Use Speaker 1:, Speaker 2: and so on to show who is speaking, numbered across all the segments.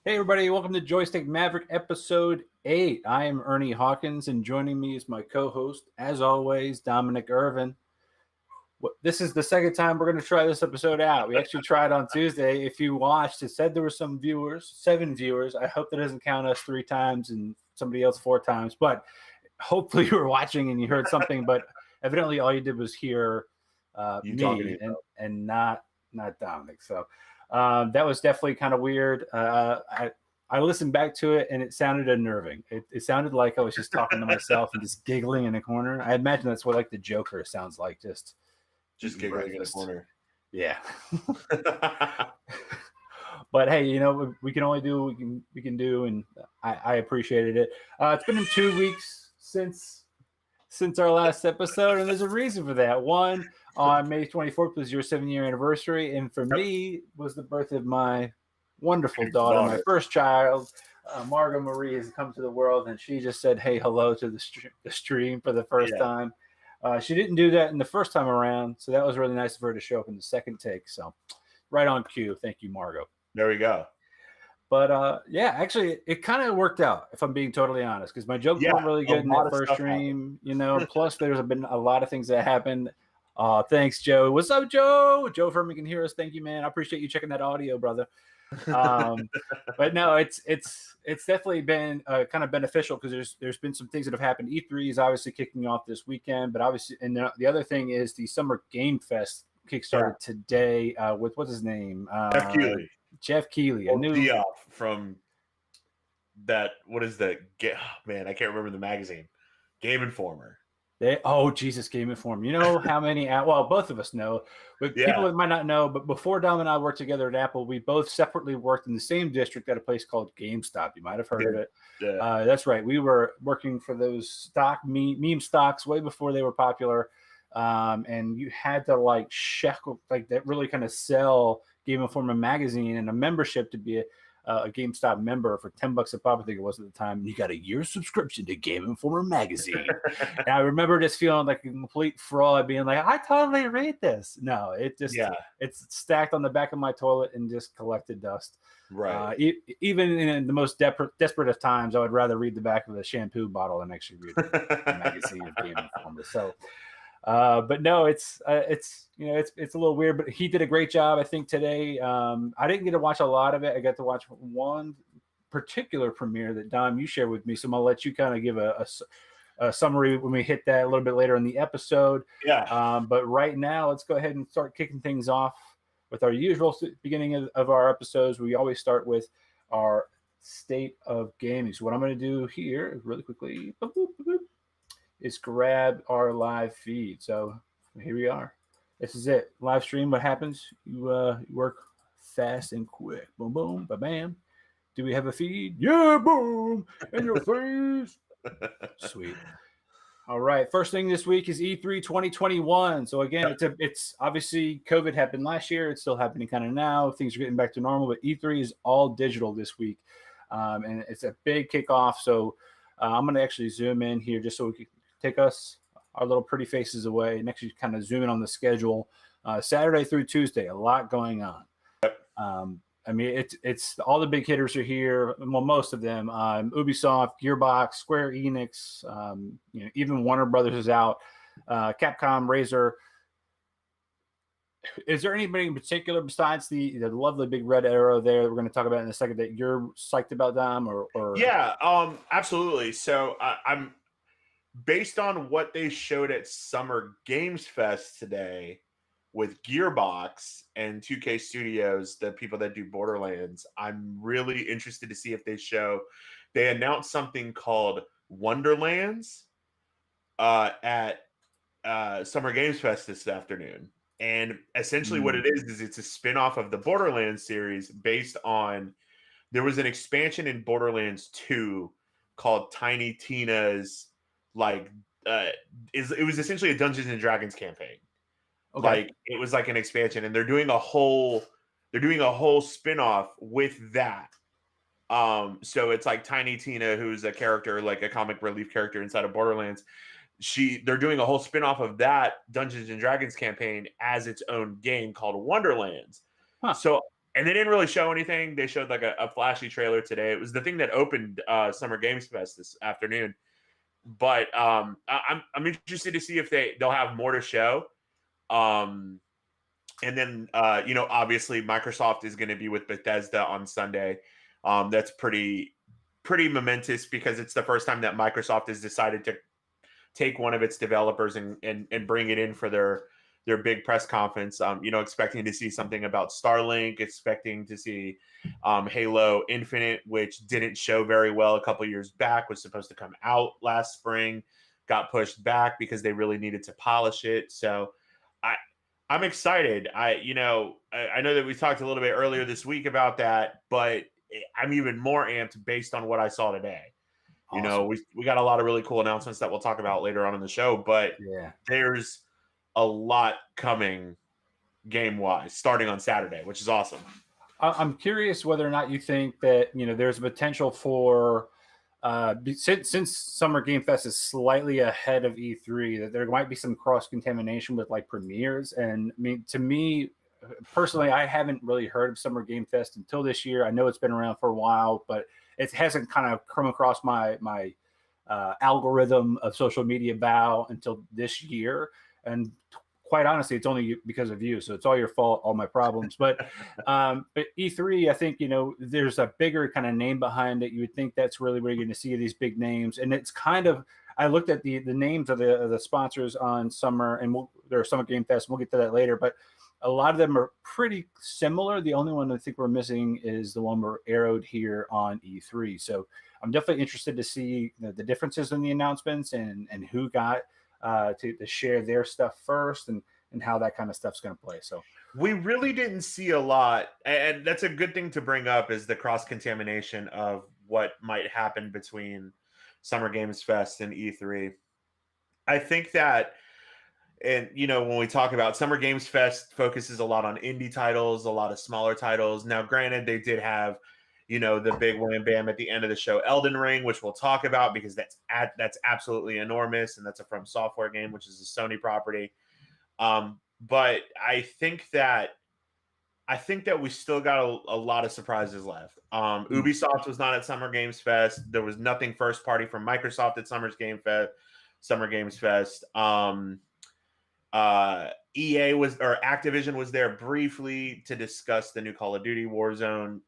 Speaker 1: Hey everybody, welcome to Joystick Maverick episode 8. I am Ernie Hawkins, and joining me is my co-host, as always, Dominic Irvine. This is the second time we're going to try this episode out. We actually tried on Tuesday. If you watched, it said there were some viewers, 7 viewers. I hope that doesn't count us 3 times and somebody else 4 times, but hopefully you were watching and you heard something, but evidently all you did was hear me and not Dominic. So that was definitely kind of weird. I listened back to it and it sounded unnerving. It sounded like I was just talking to myself and just giggling in a corner. I imagine that's what like the Joker sounds like, just
Speaker 2: giggling in a corner.
Speaker 1: Yeah. But hey, you know, we can only do what we can do, and I appreciated it. It's been 2 weeks since our last episode, and there's a reason for that. One, on May 24th was your 7-year anniversary, and for me was the birth of my wonderful daughter, my first child. Margot Marie has come to the world, and she just said, "Hey, hello" to the stream for the first time. She didn't do that in the first time around, so that was really nice of her to show up in the second take. So, right on cue. Thank you, Margot.
Speaker 2: There we go.
Speaker 1: But yeah, actually, it kind of worked out, if I'm being totally honest, because my jokes weren't really good in that first stream. You know, plus there's been a lot of things that happened. Thanks, Joe. What's up, Joe? Joe Furman can hear us. Thank you, man. I appreciate you checking that audio, brother. But no, it's definitely been kind of beneficial because there's been some things that have happened. E3 is obviously kicking off this weekend, but obviously, and the other thing is the Summer Gamefest kickstarted today with what's his name?
Speaker 2: Jeff Keighley.
Speaker 1: Jeff Keighley.
Speaker 2: From that. What is that? Man, I can't remember the magazine. Game Informer.
Speaker 1: Jesus, Game Informer. You know how many? Well, both of us know, but people that might not know. But before Dom and I worked together at Apple, we both separately worked in the same district at a place called GameStop. You might have heard of it. Yeah. That's right. We were working for those meme stocks way before they were popular, and you had to like shekel like that really kind of sell Game Informer magazine and a membership to be a GameStop member for $10 a pop, I think it was at the time. You got a year's subscription to Game Informer magazine. And I remember just feeling like a complete fraud, being like, I totally read this. No, it's stacked on the back of my toilet and just collected dust.
Speaker 2: Right.
Speaker 1: Even in the most desperate of times, I would rather read the back of a shampoo bottle than actually read the magazine of Game Informer. So, but no, it's a little weird, but he did a great job. I think today, I didn't get to watch a lot of it. I got to watch one particular premiere that Dom, you shared with me. So I'm gonna let you kind of give a summary when we hit that a little bit later in the episode.
Speaker 2: Yeah.
Speaker 1: But right now, let's go ahead and start kicking things off with our usual beginning of our episodes. We always start with our state of gaming. So what I'm going to do here really quickly is grab our live feed. So here we are. This is it. Live stream. What happens? You work fast and quick. Boom, boom, ba bam. Do we have a feed? Yeah, boom. In your face. Sweet. All right. First thing this week is E3 2021. So again, it's obviously COVID happened last year. It's still happening kind of now. Things are getting back to normal, but E3 is all digital this week. And it's a big kickoff. So I'm going to actually zoom in here just so we can take our little pretty faces away and actually kind of zoom in on the schedule. Saturday through Tuesday, a lot going on. I mean, it's all the big hitters are here. Well, most of them. Ubisoft, Gearbox, Square Enix, even Warner Brothers is out. Capcom, Razer. Is there anybody in particular besides the lovely big red arrow there that we're going to talk about in a second that you're psyched about, Dom? Or
Speaker 2: yeah, absolutely. So I'm based on what they showed at Summer Games Fest today with Gearbox and 2K Studios, the people that do Borderlands. I'm really interested to see if they announced something called Wonderlands at Summer Games Fest this afternoon. And essentially what it is it's a spin-off of the Borderlands series based on, there was an expansion in Borderlands 2 called Tiny Tina's, it was essentially a Dungeons and Dragons campaign. Okay. Like it was like an expansion, and they're doing a whole spin-off with that. So it's like Tiny Tina, who's a character, like a comic relief character inside of Borderlands. They're doing a whole spin-off of that Dungeons and Dragons campaign as its own game called Wonderlands. Huh. So And they didn't really show anything. They showed like a flashy trailer today. It was the thing that opened Summer Games Fest this afternoon. But I'm interested to see if they'll have more to show. And then obviously Microsoft is going to be with Bethesda on Sunday. That's pretty momentous because it's the first time that Microsoft has decided to take one of its developers and bring it in for their big press conference. Expecting to see something about Starlink, expecting to see Halo Infinite, which didn't show very well a couple years back, was supposed to come out last spring, got pushed back because they really needed to polish it. So I'm excited. I know that we talked a little bit earlier this week about that, but I'm even more amped based on what I saw today. Awesome. We got a lot of really cool announcements that we'll talk about later on in the show, but there's a lot coming game-wise starting on Saturday, which is awesome.
Speaker 1: I'm curious whether or not you think that, there's a potential for, since Summer Game Fest is slightly ahead of E3, that there might be some cross-contamination with like premieres. And I mean, to me, personally, I haven't really heard of Summer Game Fest until this year. I know it's been around for a while, but it hasn't kind of come across my algorithm of social media bow until this year. And quite honestly, it's only because of you. So it's all your fault, all my problems. But E3, I think, there's a bigger kind of name behind it. You would think that's really where you're going to see these big names. And it's kind of, I looked at the names of the sponsors on Summer, and there are Summer Game Fest. We'll get to that later. But a lot of them are pretty similar. The only one I think we're missing is the one we're arrowed here on E3. So I'm definitely interested to see the differences in the announcements and who got to share their stuff first and how that kind of stuff's going to play. So
Speaker 2: we really didn't see a lot, and that's a good thing to bring up, is the cross-contamination of what might happen between Summer Games Fest and E3. I think that, and when we talk about Summer Games Fest, focuses a lot on indie titles, a lot of smaller titles. Now, granted, they did have the big wham bam at the end of the show, Elden Ring, which we'll talk about because that's absolutely enormous, and that's a From Software game, which is a Sony property. But I think that we still got a lot of surprises left. Ubisoft was not at Summer Games Fest. There was nothing first party from Microsoft at Summer Games Fest. Activision was there briefly to discuss the new Call of Duty Warzone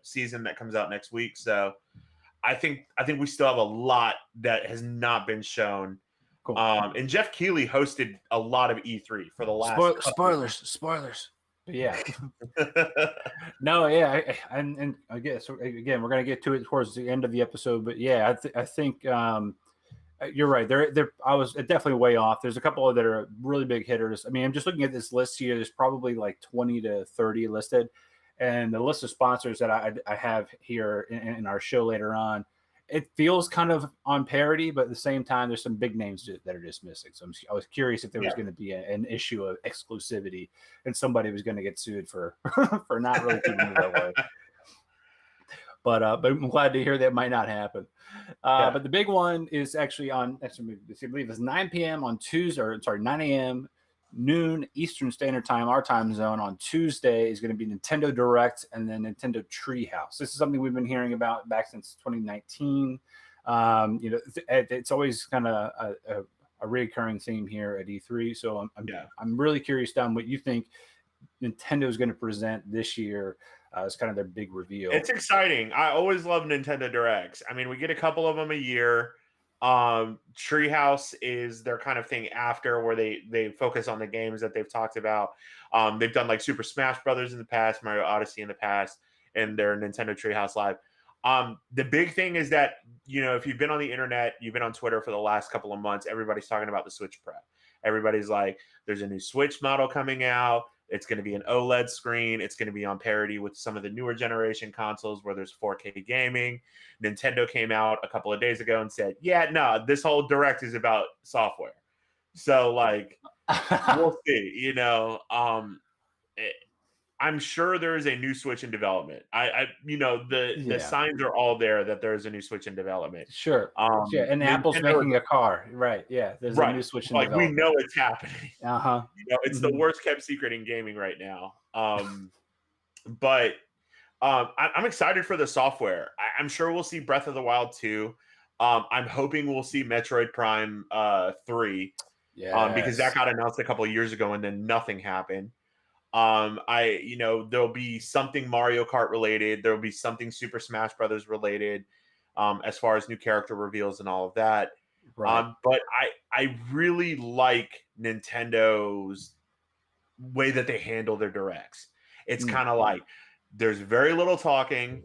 Speaker 2: season that comes out next week. So I think we still have a lot that has not been shown. Cool. And Jeff Keighley hosted a lot of E3 for the last
Speaker 1: spoilers. Yeah. No, yeah, and I guess again we're gonna get to it towards the end of the episode, but yeah, I think you're right. I was definitely way off. There's a couple that are really big hitters. I mean, I'm just looking at this list here. There's probably like 20 to 30 listed, and the list of sponsors that I have here in our show later on, it feels kind of on parity, but at the same time, there's some big names that are just missing. So I was curious if there was going to be an issue of exclusivity and somebody was going to get sued for for not really keeping it that way. But I'm glad to hear that might not happen. But the big one is actually on, I believe it's 9 p.m. on Tuesday, or sorry, 9 a.m. noon Eastern Standard Time, our time zone on Tuesday, is going to be Nintendo Direct and then Nintendo Treehouse. This is something we've been hearing about back since 2019. It's always kind of a recurring theme here at E3. So I'm really curious, Don, what you think Nintendo is going to present this year. It's kind of their big reveal.
Speaker 2: It's exciting. I always love Nintendo Directs. I mean, we get a couple of them a year. Treehouse is their kind of thing after, where they focus on the games that they've talked about. They've done like Super Smash Brothers in the past, Mario Odyssey in the past, and their Nintendo Treehouse Live. The big thing is that, if you've been on the internet, you've been on Twitter for the last couple of months, everybody's talking about the Switch Pro. Everybody's like, there's a new Switch model coming out. It's going to be an OLED screen. It's going to be on parity with some of the newer generation consoles where there's 4K gaming. Nintendo came out a couple of days ago and said, yeah, no, this whole Direct is about software. So, like, we'll see, I'm sure there is a new Switch in development. The signs are all there that there is a new Switch in development.
Speaker 1: Sure. And Apple's making a car. Right. Yeah. There's a new Switch in development.
Speaker 2: We know it's happening.
Speaker 1: Uh-huh.
Speaker 2: It's the worst kept secret in gaming right now. But I'm excited for the software. I'm sure we'll see Breath of the Wild 2. I'm hoping we'll see Metroid Prime 3. Because that got announced a couple of years ago and then nothing happened. There'll be something Mario Kart related. There'll be something Super Smash Brothers related, as far as new character reveals and all of that.
Speaker 1: Right.
Speaker 2: But I really like Nintendo's way that they handle their directs. It's kind of like there's very little talking,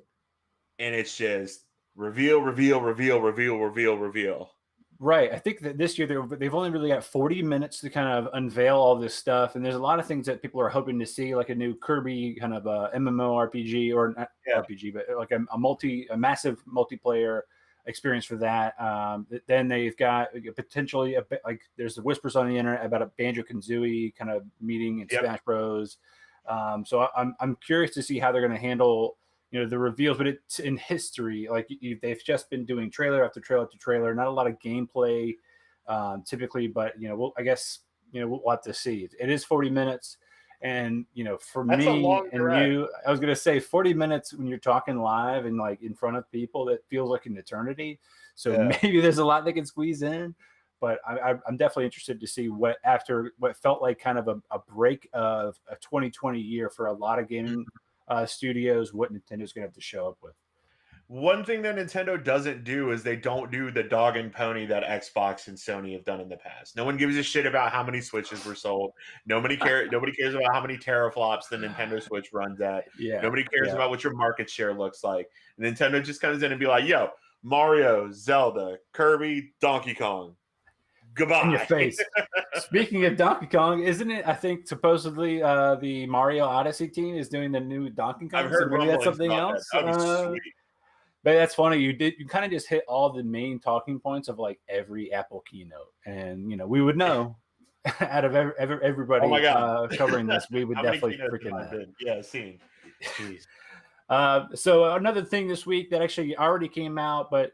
Speaker 2: and it's just reveal, reveal, reveal, reveal, reveal, reveal.
Speaker 1: Right. I think that this year they've only really got 40 minutes to kind of unveil all this stuff. And there's a lot of things that people are hoping to see, like a new Kirby kind of a MMORPG, or not RPG, but like a massive multiplayer experience for that. Then they've got potentially a bit, like there's the whispers on the internet about a Banjo-Kazooie kind of meeting in Smash Bros. So I'm curious to see how they're going to handle the reveals, but it's in history. Like they've just been doing trailer after trailer after trailer, not a lot of gameplay typically, but we'll have to see. It is 40 minutes. And, for
Speaker 2: That's
Speaker 1: me and you, I was going to say 40 minutes when you're talking live and like in front of people, that feels like an eternity. So maybe there's a lot they can squeeze in, but I'm definitely interested to see what felt like kind of a break of a 2020 year for a lot of gaming studios, what Nintendo's going to have to show up with.
Speaker 2: One thing that Nintendo doesn't do is they don't do the dog and pony that Xbox and Sony have done in the past. No one gives a shit about how many Switches were sold. Nobody cares about how many teraflops the Nintendo Switch runs at. Nobody cares about what your market share looks like. Nintendo just comes in and be like, yo, Mario, Zelda, Kirby, Donkey Kong. Goodbye.
Speaker 1: In your face. Speaking of Donkey Kong, isn't it? I think supposedly the Mario Odyssey team is doing the new Donkey Kong.
Speaker 2: I've heard
Speaker 1: so maybe that's something else.
Speaker 2: That would be sweet.
Speaker 1: But that's funny. You kind of just hit all the main talking points of like every Apple keynote, and we would know out of everybody covering this, we would definitely freaking that.
Speaker 2: Yeah, seen.
Speaker 1: Jeez. So another thing this week that actually already came out, but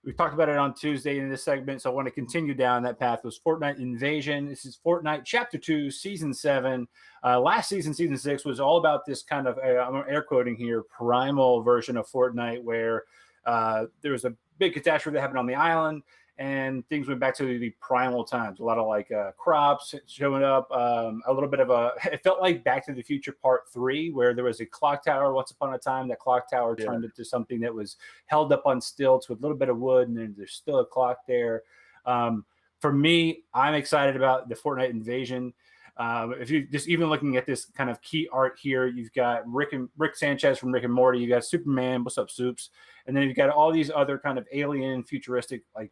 Speaker 1: we talked about it on Tuesday in this segment, so I want to continue down that path, was Fortnite Invasion. This is Fortnite Chapter 2, Season 7. Last season, Season 6, was all about this kind of, I'm air quoting here, primal version of Fortnite, where there was a big catastrophe that happened on the island, and things went back to the primal times. A lot of like crops showing up, a little bit of it felt like Back to the Future Part 3, where there was a clock tower once upon a time. That clock tower turned into something that was held up on stilts with a little bit of wood, and then there's still a clock there. For me, I'm excited about the Fortnite Invasion. If you just even looking at this kind of key art here, you've got Rick Sanchez from Rick and Morty, you got Superman, what's up, Soups, and then you've got all these other kind of alien, futuristic, like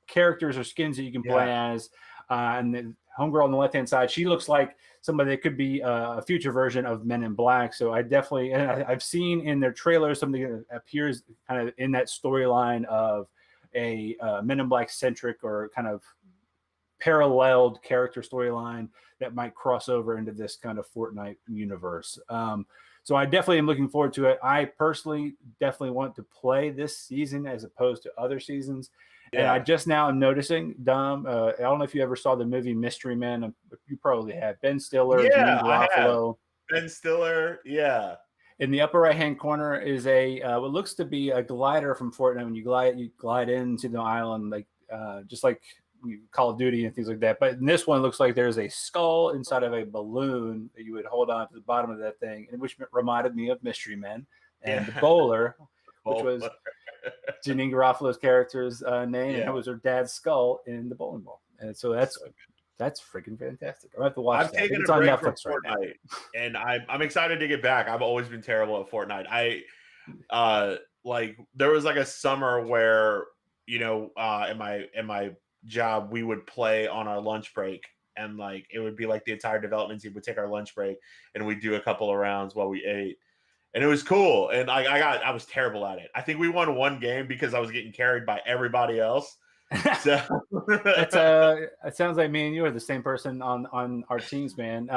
Speaker 1: characters or skins that you can play as. And the homegirl on the left-hand side, she looks like somebody that could be a future version of Men in Black. So I definitely, and I've seen in their trailers something that appears kind of in that storyline of a Men in Black centric or kind of paralleled character storyline that might cross over into this kind of Fortnite universe. So I definitely am looking forward to it. I personally definitely want to play this season as opposed to other seasons. And I just now am noticing, Dom, I don't know if you ever saw the movie Mystery Men. You probably have. Ben Stiller,
Speaker 2: Janeane Garofalo. Ben Stiller,
Speaker 1: In the upper right-hand corner is what looks to be a glider from Fortnite. When you glide into the island, like just like Call of Duty and things like that. But in this one, it looks like there's a skull inside of a balloon that you would hold on to the bottom of that thing, which reminded me of Mystery Men. And the bowler, which was Janeane Garofalo's character's name, and it was her dad's skull in the bowling ball. And so that's freaking fantastic. I have to watch that.
Speaker 2: It's on Netflix right now. And I'm excited to get back. I've always been terrible at Fortnite. Like there was like a summer where in my job we would play on our lunch break, and like it would be like the entire development team would take our lunch break and we'd do a couple of rounds while we ate. And it was cool. And I was terrible at it. I think we won one game because I was getting carried by everybody else. So
Speaker 1: it sounds like me and you are the same person on our teams, man.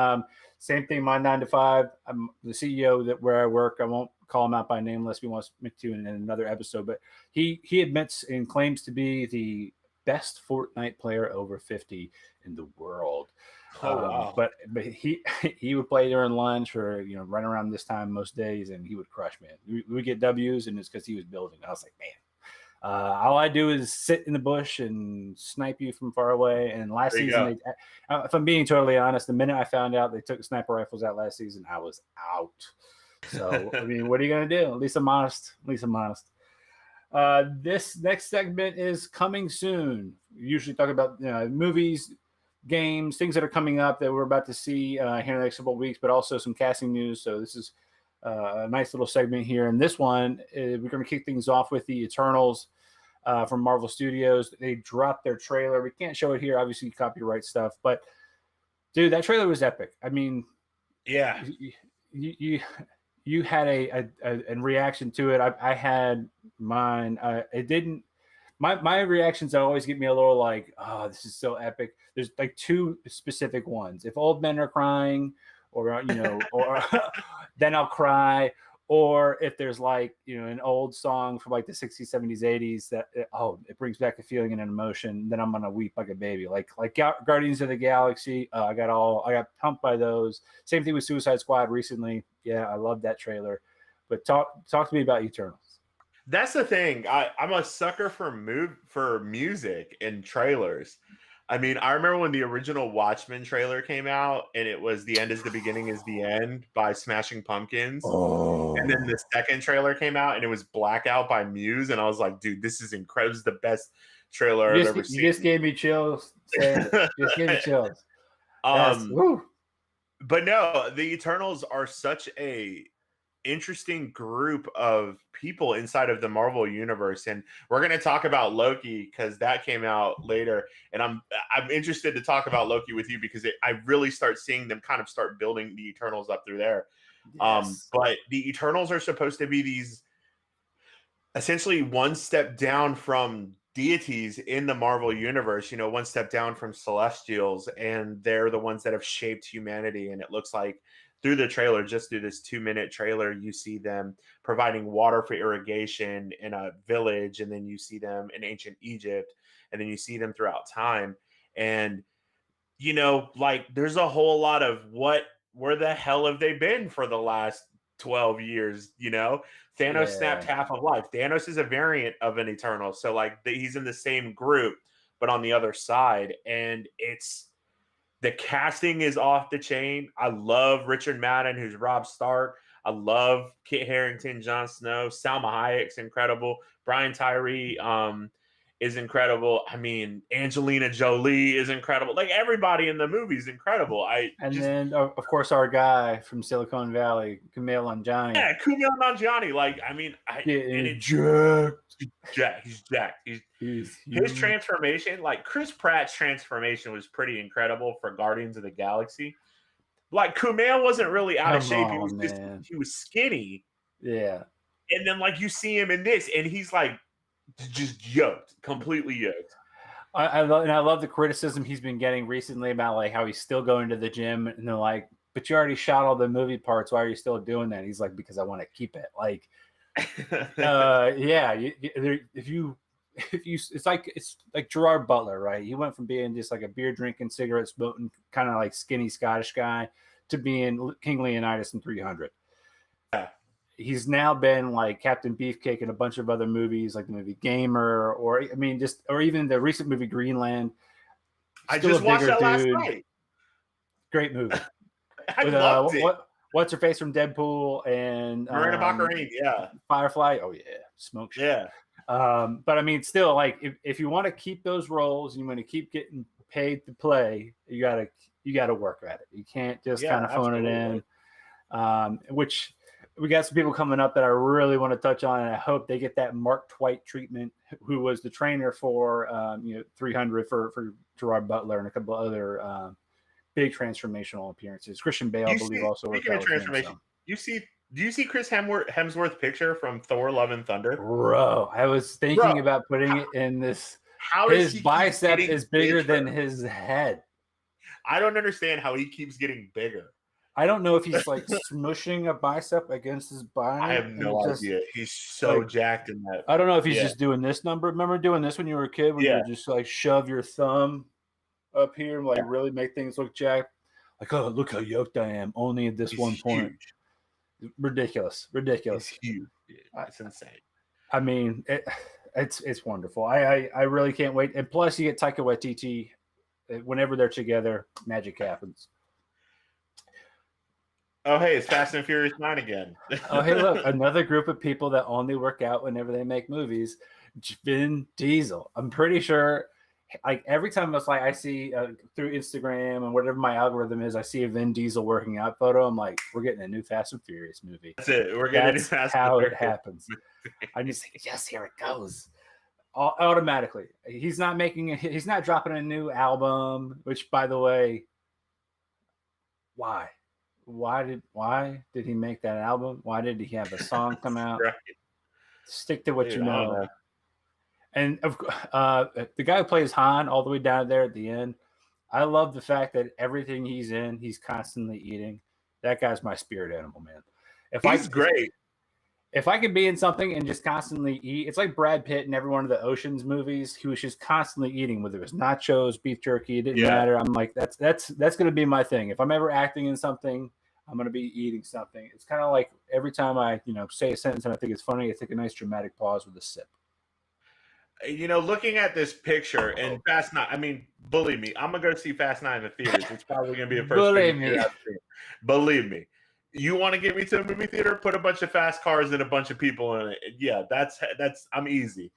Speaker 1: Same thing. My 9 to 5. I'm the CEO where I work. I won't call him out by name unless we want to speak to in another episode. But he admits and claims to be the best Fortnite player over 50 in the world.
Speaker 2: Oh wow.
Speaker 1: But he would play during lunch or right around this time most days, and he would crush, man. We would get W's, and it's because he was building. I was like, man. All I do is sit in the bush and snipe you from far away. And last season, if I'm being totally honest, the minute I found out they took sniper rifles out last season, I was out. So, I mean, what are you going to do? At least I'm honest. This next segment is coming soon. We usually talk about movies, games, things that are coming up that we're about to see here in the next couple of weeks, but also some casting news. So this is a nice little segment here. And this one, we're going to kick things off with the Eternals from Marvel Studios. They dropped their trailer. We can't show it here, obviously copyright stuff, but dude, that trailer was epic. I mean,
Speaker 2: yeah,
Speaker 1: you had a reaction to it. I had mine. It didn't. My reactions always get me a little like, oh, this is so epic. There's like two specific ones. If old men are crying, or or then I'll cry. Or if there's like an old song from like the 60s, 70s, 80s that it brings back a feeling and an emotion, then I'm gonna weep like a baby. Like Guardians of the Galaxy. I got pumped by those. Same thing with Suicide Squad recently. Yeah, I love that trailer. But talk to me about Eternals.
Speaker 2: That's the thing. I'm a sucker for music and trailers. I mean, I remember when the original Watchmen trailer came out, and it was "The End Is the Beginning Is the End" by Smashing Pumpkins.
Speaker 1: Oh.
Speaker 2: And then the second trailer came out, and it was Blackout by Muse, and I was like, dude, this is incredible. This is the best trailer I've ever seen.
Speaker 1: You just gave me chills. Just gave me chills.
Speaker 2: But no, the Eternals are such a interesting group of people inside of the Marvel universe, and we're going to talk about Loki because that came out later, and I'm interested to talk about Loki with you because I really start seeing them kind of start building the Eternals up through there. Yes. But the Eternals are supposed to be these essentially one step down from deities in the Marvel universe, one step down from Celestials, and they're the ones that have shaped humanity. And it looks like through the trailer, just through this 2-minute trailer, you see them providing water for irrigation in a village, and then you see them in ancient Egypt, and then you see them throughout time. And, there's a whole lot of where the hell have they been for the last 12 years? Thanos snapped half of life. Thanos is a variant of an Eternal. So he's in the same group, but on the other side. And the casting is off the chain. I love Richard Madden, who's Robb Stark. I love Kit Harington, Jon Snow. Salma Hayek's incredible. Brian Tyree is incredible. I mean, Angelina Jolie is incredible. Like, everybody in the movie is incredible.
Speaker 1: Then, of course, our guy from Silicon Valley, Kumail Nanjiani.
Speaker 2: Yeah, Kumail Nanjiani. He's jacked. His transformation, like Chris Pratt's transformation, was pretty incredible for Guardians of the Galaxy. Like, Kumail wasn't really out of shape. He was skinny.
Speaker 1: Yeah.
Speaker 2: And then you see him in this, and he's just yoked, completely yoked.
Speaker 1: I love the criticism he's been getting recently about how he's still going to the gym, and they're like, but you already shot all the movie parts. Why are you still doing that? And he's like, because I want to keep it. It's like Gerard Butler, right? He went from being just like a beer drinking, cigarette smoking, kind of like skinny Scottish guy to being King Leonidas in 300.
Speaker 2: Yeah.
Speaker 1: He's now been like Captain Beefcake in a bunch of other movies, like the movie Gamer, or even the recent movie Greenland.
Speaker 2: I just watched that last night.
Speaker 1: Great movie.
Speaker 2: I loved it.
Speaker 1: What's her face from Deadpool and
Speaker 2: Marina Baccarin, yeah.
Speaker 1: Firefly. Oh yeah, smoke shit.
Speaker 2: Yeah.
Speaker 1: But I mean, still, if you want to keep those roles and you want to keep getting paid to play, you gotta work at it. You can't just kind of phone it in. Which we got some people coming up that I really want to touch on, and I hope they get that Mark Twight treatment, who was the trainer for 300 for Gerard Butler and a couple other big transformational appearances. Christian Bale, I believe, also.
Speaker 2: Speaking of transformation, do you see Chris Hemsworth picture from Thor: Love and Thunder?
Speaker 1: Bro, I was thinking about putting it in this. His bicep is bigger than his head.
Speaker 2: I don't understand how he keeps getting bigger.
Speaker 1: I don't know if he's smushing a bicep against his body.
Speaker 2: I have no idea. He's so jacked in that.
Speaker 1: I don't know if he's just doing this number. Remember doing this when you were a kid, where you would just shove your thumb up here and like really make things look jacked. Like, oh, look how yoked I am, only at this one point. Ridiculous.
Speaker 2: It's huge. It's insane.
Speaker 1: I mean, it's wonderful. I really can't wait. And plus, you get Taika Waititi. Whenever they're together, magic happens.
Speaker 2: Oh, hey, it's Fast and Furious 9 again.
Speaker 1: Oh, hey, look, another group of people that only work out whenever they make movies. Vin Diesel. I'm pretty sure, like every time it's like I see through Instagram and whatever my algorithm is, I see a Vin Diesel working out photo. I'm like, we're getting a new Fast and Furious movie.
Speaker 2: That's it. We're getting a new Fast and
Speaker 1: Furious.
Speaker 2: Furious.
Speaker 1: How it happens. I just think, yes, here it goes. Automatically. He's not dropping a new album, which, by the way, why? Why did he make that album? Why did he have a song come out?
Speaker 2: Right.
Speaker 1: Stick to what you know. And the guy who plays Han all the way down there at the end, I love the fact that everything he's in, he's constantly eating. That guy's my spirit animal, man.
Speaker 2: He's great.
Speaker 1: If I could be in something and just constantly eat, it's like Brad Pitt in every one of the Ocean's movies. He was just constantly eating, whether it was nachos, beef jerky, it didn't matter. I'm like, that's going to be my thing. If I'm ever acting in something, I'm going to be eating something. It's kind of like every time I, say a sentence and I think it's funny, I take a nice dramatic pause with a sip.
Speaker 2: Looking at this picture and Fast 9, I mean, believe me, I'm going to go see Fast 9 in the theaters. It's probably going to be the first thing. Believe me. You want to get me to a movie theater? Put a bunch of fast cars and a bunch of people in it. Yeah, that's I'm easy.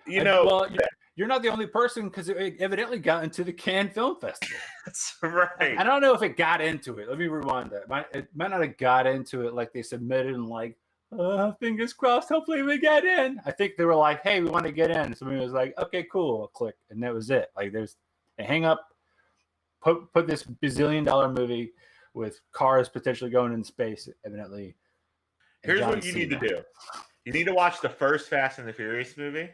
Speaker 1: Well, you're not the only person because it evidently got into the Cannes Film Festival.
Speaker 2: That's right.
Speaker 1: I don't know if it got into it. Let me rewind that. It might not have got into it like they submitted and like, fingers crossed, hopefully we get in. I think they were like, hey, we want to get in. Somebody was like, okay, cool, click. And that was it. Like they hang up, put this bazillion-dollar movie with cars potentially going in space, evidently.
Speaker 2: Here's what you need to do. You need to watch the first Fast and the Furious movie,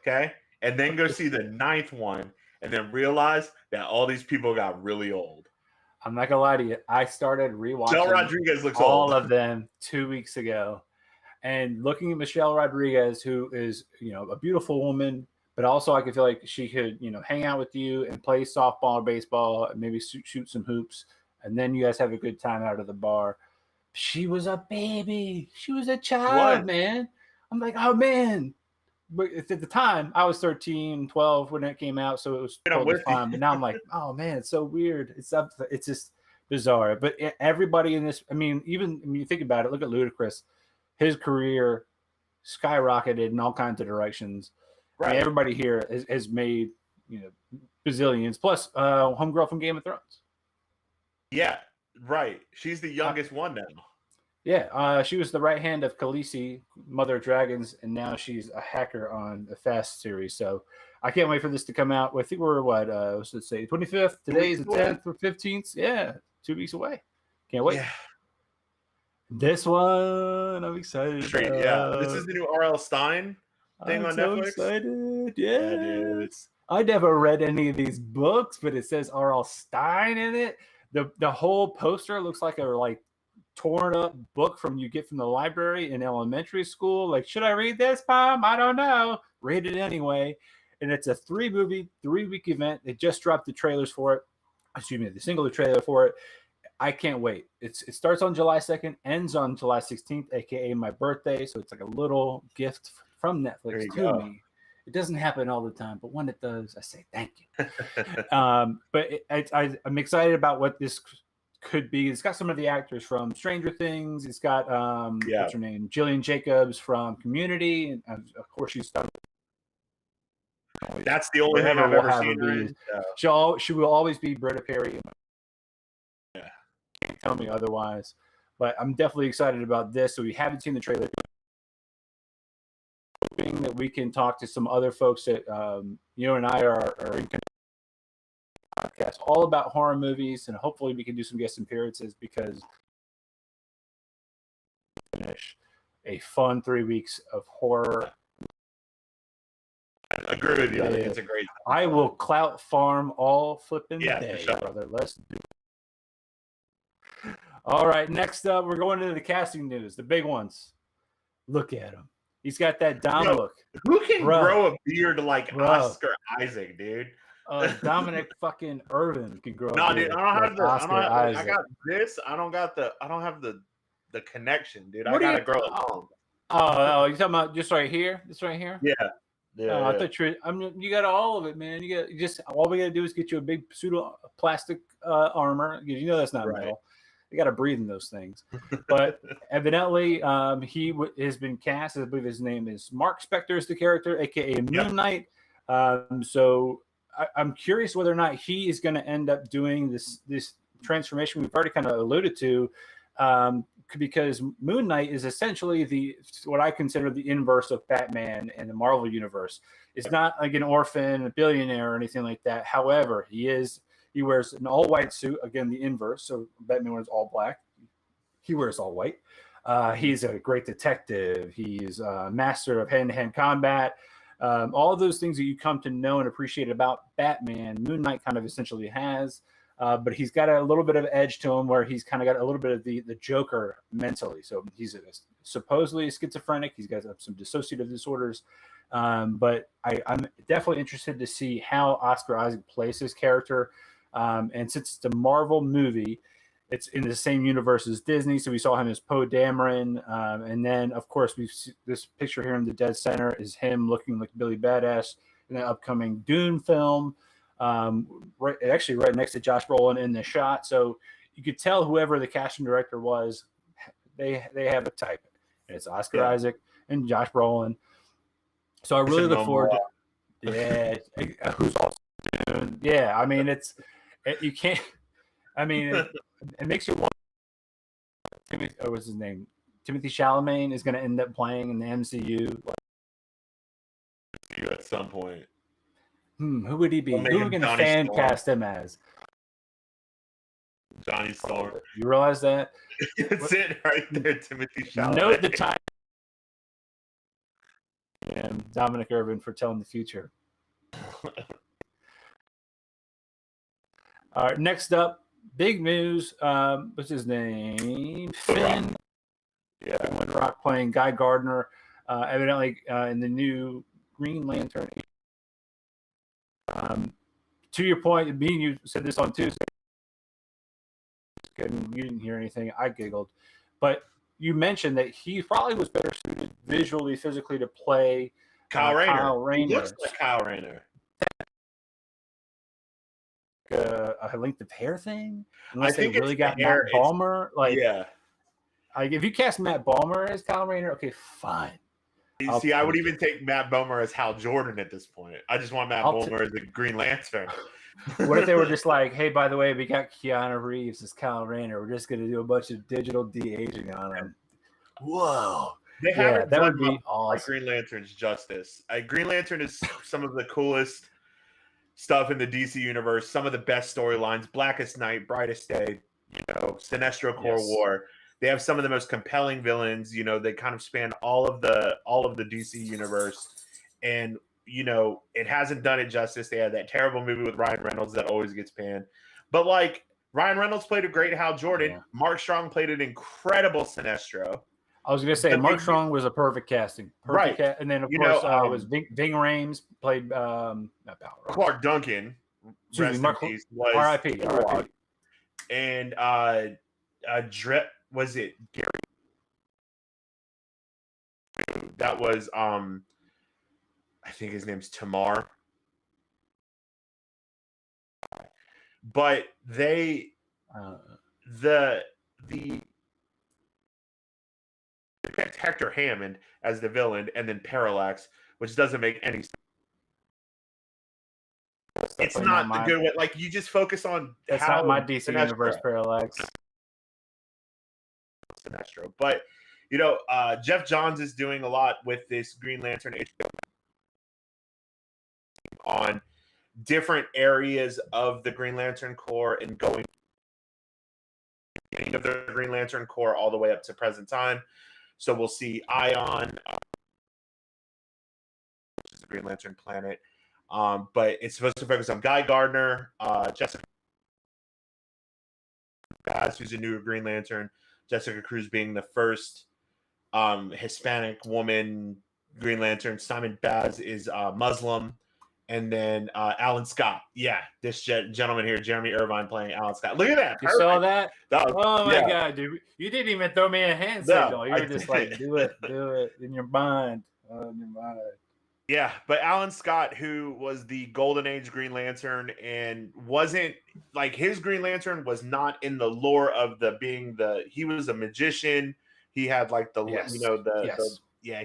Speaker 2: okay? And then go see the 9th one, and then realize that all these people got really old.
Speaker 1: I'm not going to lie to you. I started rewatching
Speaker 2: Michelle Rodriguez looks
Speaker 1: all
Speaker 2: old.
Speaker 1: of them 2 weeks ago. And looking at Michelle Rodriguez, who is, a beautiful woman, but also I could feel like she could, hang out with you and play softball or baseball and maybe shoot some hoops. And then you guys have a good time out of the bar. She was a baby. She was a child, man. I'm like, oh, man. But at the time, I was 13, 12 when it came out, so it was totally fine. But now I'm like, oh, man, it's so weird. It's just bizarre. But everybody in this, I mean, even when you think about it, look at Ludacris. His career skyrocketed in all kinds of directions. Right. I mean, everybody here has made, bazillions. Plus, homegirl from Game of Thrones.
Speaker 2: Yeah, right. She's the youngest one now.
Speaker 1: Yeah, she was the right hand of Khaleesi, Mother of Dragons, and now she's a hacker on the Fast series. So I can't wait for this to come out. I think we're let's say 25th. Today's the 10th or 15th. Yeah, 2 weeks away. Can't wait. Yeah. This one, I'm excited.
Speaker 2: Yeah, this is the new R.L. Stein thing on Netflix.
Speaker 1: Excited. Yes. I never read any of these books, but it says R.L. Stein in it. The whole poster looks like a torn up book you get from the library in elementary school. Like, should I read this, Mom? I don't know. Read it anyway. And it's a 3-week event. They just dropped the trailers for it. The single trailer for it. I can't wait. It starts on July 2nd, ends on July 16th, aka my birthday. So it's like a little gift from Netflix to me. It doesn't happen all the time, but when it does, I say thank you. But I'm excited about what this could be. It's got some of the actors from Stranger Things. It's got what's her name, Jillian Jacobs from Community, and of course she's done.
Speaker 2: That's the only thing I've ever seen her in.
Speaker 1: She will always be Britta Perry. Yeah, can't tell me otherwise. But I'm definitely excited about this. So we haven't seen the trailer. Hoping that we can talk to some other folks that you and I are in podcast all about horror movies, and hopefully we can do some guest appearances because finish a fun 3 weeks of horror.
Speaker 2: I agree with you. I think it's a great.
Speaker 1: I will clout farm all flipping day, brother. Let's do it. All right, next up, we're going into the casting news, the big ones. Look at him. He's got that Dom look.
Speaker 2: Who can grow a beard like Oscar Isaac, dude?
Speaker 1: Dominic fucking Irvine could grow a
Speaker 2: No, dude,
Speaker 1: beard
Speaker 2: I don't
Speaker 1: like
Speaker 2: have the.
Speaker 1: Oscar
Speaker 2: I
Speaker 1: Isaac.
Speaker 2: got this. I don't got the. I don't have the connection, dude. I
Speaker 1: What do
Speaker 2: gotta
Speaker 1: you?
Speaker 2: grow it long.
Speaker 1: Oh, you talking about just right here? This right here?
Speaker 2: Yeah,
Speaker 1: Oh, I thought you. I mean, you got all of it, man. You just all we gotta do is get you a big pseudo plastic armor because you know that's not metal. You got to breathe in those things. But evidently, he has been cast. I believe his name is Mark Spector is the character, aka Moon Knight. So I'm curious whether or not he is going to end up doing this transformation we've already kind of alluded to. Because Moon Knight is essentially what I consider the inverse of Batman in the Marvel universe. It's not like an orphan, a billionaire, or anything like that. However, he wears an all-white suit, again, the inverse. So Batman wears all black. He wears all white. He's a great detective. He's a master of hand-to-hand combat. All of those things that you come to know and appreciate about Batman, Moon Knight kind of essentially has. But he's got a little bit of edge to him where he's kind of got a little bit of the Joker mentally. So he's supposedly schizophrenic. He's got some dissociative disorders. But I'm definitely interested to see how Oscar Isaac plays his character. And since it's a Marvel movie, it's in the same universe as Disney. So we saw him as Poe Dameron. And then, of course, we see this picture here in the dead center is him looking like Billy Badass in the upcoming Dune film. Right next to Josh Brolin in the shot. So you could tell whoever the casting director was, they have a type. And it's Oscar Isaac and Josh Brolin. So I really look forward to who's also doing. Yeah, I mean you can't. I mean it makes you want. What's his name? Timothy Chalamet is going to end up playing in the MCU
Speaker 2: at some point.
Speaker 1: Who would he be? Who are we going to fan cast him as?
Speaker 2: Johnny Storm.
Speaker 1: You realize that?
Speaker 2: That's it right there, Timothy Chalamet.
Speaker 1: Note the time. And Dominic Irvine for telling the future. All right, next up, big news. What's his name? Finn. Yeah, Wittrock playing Guy Gardner. Evidently in the new Green Lantern. To your point, me and you said this on Tuesday. And you didn't hear anything. I giggled. But you mentioned that he probably was better suited visually, physically to play
Speaker 2: Kyle
Speaker 1: Rayner.
Speaker 2: He looks like Kyle Rayner.
Speaker 1: A length of hair thing? Unless
Speaker 2: I think
Speaker 1: they really got Matt Balmer. If you cast Matt Balmer as Kyle Rayner, okay, fine.
Speaker 2: See, I would even take Matt Bomer as Hal Jordan at this point. I just want Matt Bomer as the Green Lantern.
Speaker 1: What if they were just like, hey, by the way, we got Keanu Reeves as Kyle Rayner. We're just going to do a bunch of digital de-aging on him. Whoa.
Speaker 2: They haven't
Speaker 1: that would be awesome.
Speaker 2: Green Lantern's justice. Green Lantern is some of the coolest stuff in the DC universe. Some of the best storylines. Blackest Night, Brightest Day, Sinestro Corps War. They have some of the most compelling villains. They kind of span all of the DC universe, and it hasn't done it justice. They had that terrible movie with Ryan Reynolds that always gets panned, but Ryan Reynolds played a great Hal Jordan. Yeah. Mark Strong played an incredible Sinestro.
Speaker 1: I was going to say Mark Strong was a perfect casting,
Speaker 2: right?
Speaker 1: And then of course it was Ving Rhames played
Speaker 2: Clark Duncan.
Speaker 1: R.I.P.
Speaker 2: And was it Gary? That was I think his name's Tamar. But they picked Hector Hammond as the villain and then Parallax, which doesn't make any sense. It's not the good way. You just focus on
Speaker 1: that's not my DC universe Parallax.
Speaker 2: Sinestro. But Jeff Johns is doing a lot with this Green Lantern on different areas of the Green Lantern Corps and going of the Green Lantern Corps all the way up to present time. So we'll see Ion, which is the Green Lantern planet. But it's supposed to focus on Guy Gardner, Jessica Cruz, who's a new Green Lantern. Jessica Cruz being the first Hispanic woman Green Lantern. Simon Baz is Muslim, And then Alan Scott. Yeah, this gentleman here, Jeremy Irvine, playing Alan Scott. Look at that.
Speaker 1: You saw that? Oh my
Speaker 2: yeah.
Speaker 1: God, dude! You didn't even throw me a hand
Speaker 2: No,
Speaker 1: signal. You were just like, do it in your mind. In your mind.
Speaker 2: Yeah, but Alan Scott, who was the Golden Age Green Lantern, and wasn't like his Green Lantern was not in the lore of he was a magician. He had like the
Speaker 1: Yes.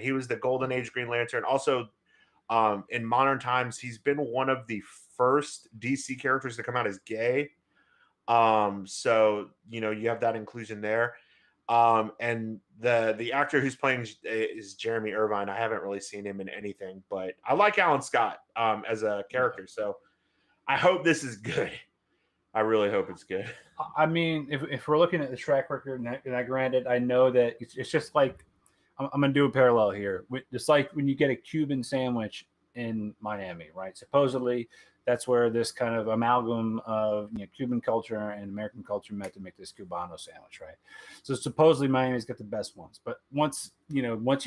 Speaker 2: he was the Golden Age Green Lantern. Also, in modern times, he's been one of the first DC characters to come out as gay. So you have that inclusion there. And the actor who's playing is Jeremy Irvine. I haven't really seen him in anything, but I like Alan Scott as a character. So I hope this is good. I really hope it's good.
Speaker 1: I mean, if we're looking at the track record, and I granted, I know that it's just like I'm going to do a parallel here. Just like when you get a Cuban sandwich in Miami, right? Supposedly, that's where this kind of amalgam of Cuban culture and American culture met to make this Cubano sandwich, right? So supposedly Miami's got the best ones, but once you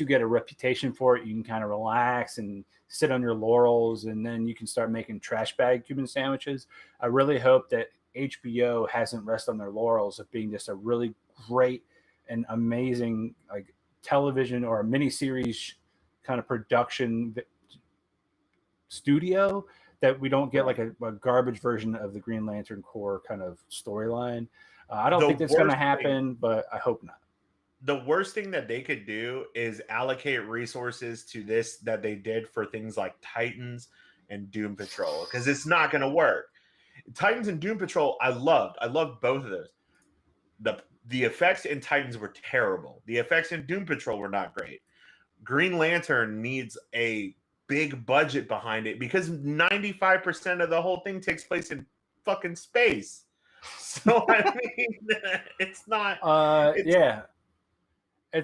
Speaker 1: get a reputation for it, you can kind of relax and sit on your laurels, and then you can start making trash bag Cuban sandwiches. I really hope that HBO hasn't rested on their laurels of being just a really great and amazing like television or a miniseries kind of production studio, that we don't get like a garbage version of the Green Lantern Corps kind of storyline. I don't think that's going to happen, but I hope not.
Speaker 2: The worst thing that they could do is allocate resources to this that they did for things like Titans and Doom Patrol, because it's not going to work. Titans and Doom Patrol, I loved both of those. The effects in Titans were terrible. The effects in Doom Patrol were not great. Green Lantern needs a big budget behind it because 95% of the whole thing takes place in fucking space. So I mean, it's not.
Speaker 1: It's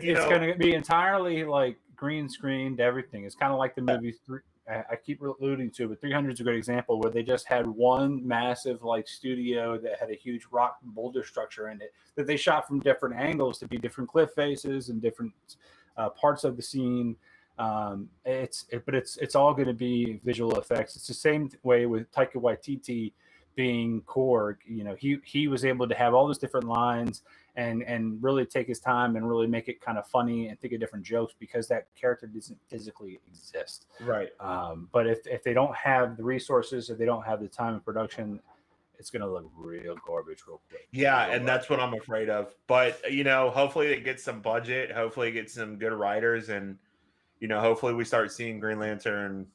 Speaker 1: going to be entirely like green screened. Everything. It's kind of like the movie. I keep alluding to, but 300 is a great example where they just had one massive like studio that had a huge rock boulder structure in it that they shot from different angles to be different cliff faces and different parts of the scene. It's all going to be visual effects. It's the same way with Taika Waititi being Korg. He was able to have all those different lines and really take his time and really make it kind of funny and think of different jokes because that character doesn't physically exist.
Speaker 2: Right.
Speaker 1: But if they don't have the resources, if they don't have the time in production, it's going to look real garbage real quick.
Speaker 2: Yeah, and that's what I'm afraid of. But, hopefully it gets some budget. Hopefully it gets some good writers. And, hopefully we start seeing Green Lantern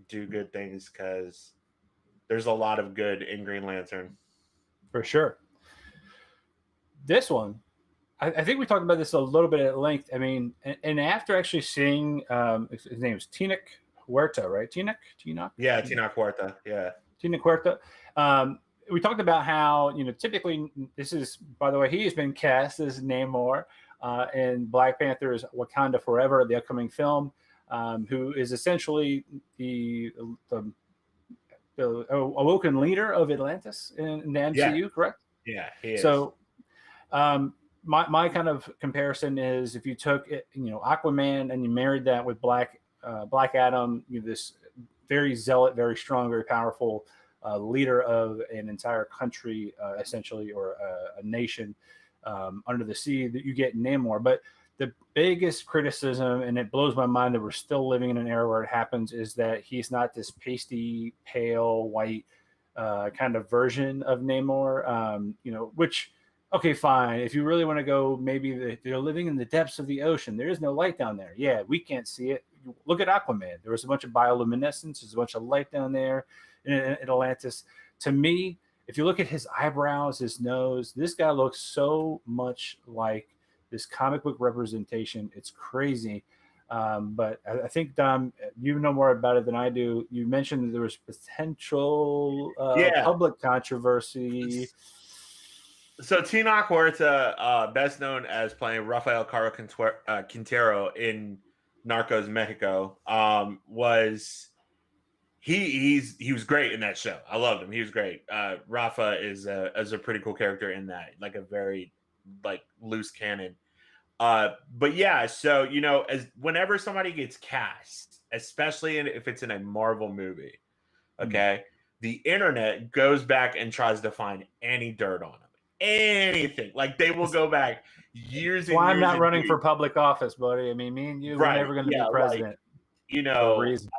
Speaker 2: do good things because there's a lot of good in Green Lantern.
Speaker 1: For sure. This one, I think we talked about this a little bit at length. I mean, and after actually seeing, his name is Tenoch Huerta, right? Tenoch?
Speaker 2: Yeah, Tenoch Huerta. Yeah.
Speaker 1: Tenoch Huerta. We talked about how, typically this is, by the way, he has been cast as Namor in Black Panther's Wakanda Forever, the upcoming film, who is essentially the awoken leader of Atlantis in the MCU, correct?
Speaker 2: Yeah, he is.
Speaker 1: So my kind of comparison is if you took Aquaman and you married that with Black Adam, this very zealot, very strong, very powerful leader of an entire country, essentially, or a nation under the sea, that you get Namor. But the biggest criticism, and it blows my mind that we're still living in an era where it happens, is that he's not this pasty, pale, white kind of version of Namor, which, okay, fine. If you really want to go, maybe they're living in the depths of the ocean. There is no light down there. Yeah, we can't see it. Look at Aquaman. There was a bunch of bioluminescence. There's a bunch of light down there in Atlantis. To me, if you look at his eyebrows, his nose, this guy looks so much like this comic book representation. It's crazy. But I think, Dom, you know more about it than I do. You mentioned that there was potential public controversy.
Speaker 2: So Tenoch Huerta, best known as playing Rafael Caro Quintero in Narcos Mexico, was he was great in that show. I loved him. He was great. Rafa is a pretty cool character in that, like a very loose cannon. But yeah, so as whenever somebody gets cast, especially if it's in a Marvel movie, Okay. The internet goes back and tries to find any dirt on him. Anything. Like they will go back years
Speaker 1: That's why I'm not running for
Speaker 2: years.
Speaker 1: public office, buddy. I mean, me and you, we're
Speaker 2: Right.
Speaker 1: never going to
Speaker 2: Yeah.
Speaker 1: be president
Speaker 2: You
Speaker 1: for a
Speaker 2: know,
Speaker 1: reason.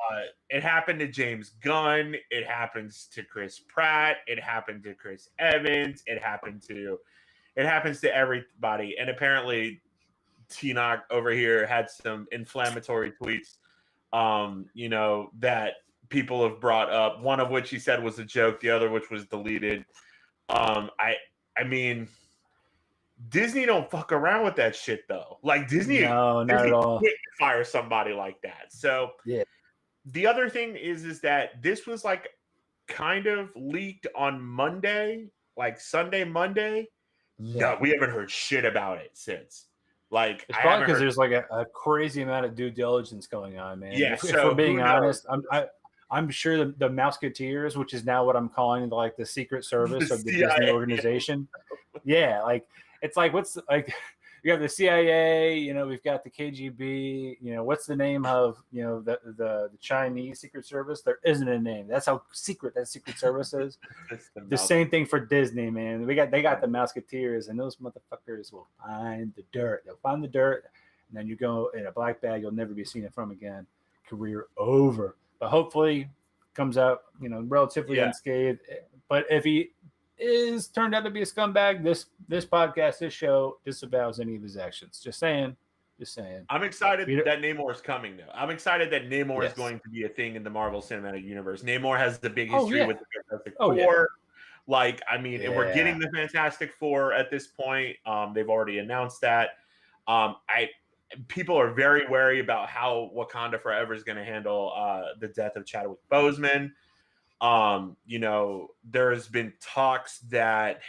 Speaker 2: it happened to James Gunn. It happens to Chris Pratt. It happened to Chris Evans. It happens to everybody. And apparently, Tenoch over here had some inflammatory tweets, that people have brought up. One of which he said was a joke. The other which was deleted. I mean, Disney don't fuck around with that shit though. Like Disney,
Speaker 1: no, not at all.
Speaker 2: Fire somebody like that. So
Speaker 1: yeah.
Speaker 2: The other thing is that this was like kind of leaked on Monday, like Sunday, Monday. No, we haven't heard shit about it since. Like,
Speaker 1: it's probably because there's like a crazy amount of due diligence going on, man.
Speaker 2: Yeah.
Speaker 1: If we're being honest, I'm sure the Mouseketeers, which is now what I'm calling like the Secret Service of the Disney organization. Yeah, like it's like what's like you have the CIA, we've got the KGB, what's the name of the Chinese Secret Service? There isn't a name. That's how secret that Secret Service is. The same thing for Disney, man. They got the Mouseketeers, and those motherfuckers will find the dirt. They'll find the dirt, and then you go in a black bag. You'll never be seen from again. Career over. But hopefully, comes out relatively unscathed. But if he is turned out to be a scumbag, this podcast, this show disavows any of his actions. Just saying.
Speaker 2: I'm excited that Namor is coming, though. I'm excited that Namor is going to be a thing in the Marvel Cinematic Universe. Namor has the big history with the Fantastic Four. Yeah. Like, I mean, and we're getting the Fantastic Four at this point. They've already announced that. People are very wary about how Wakanda Forever is going to handle the death of Chadwick Boseman. There's been talks that,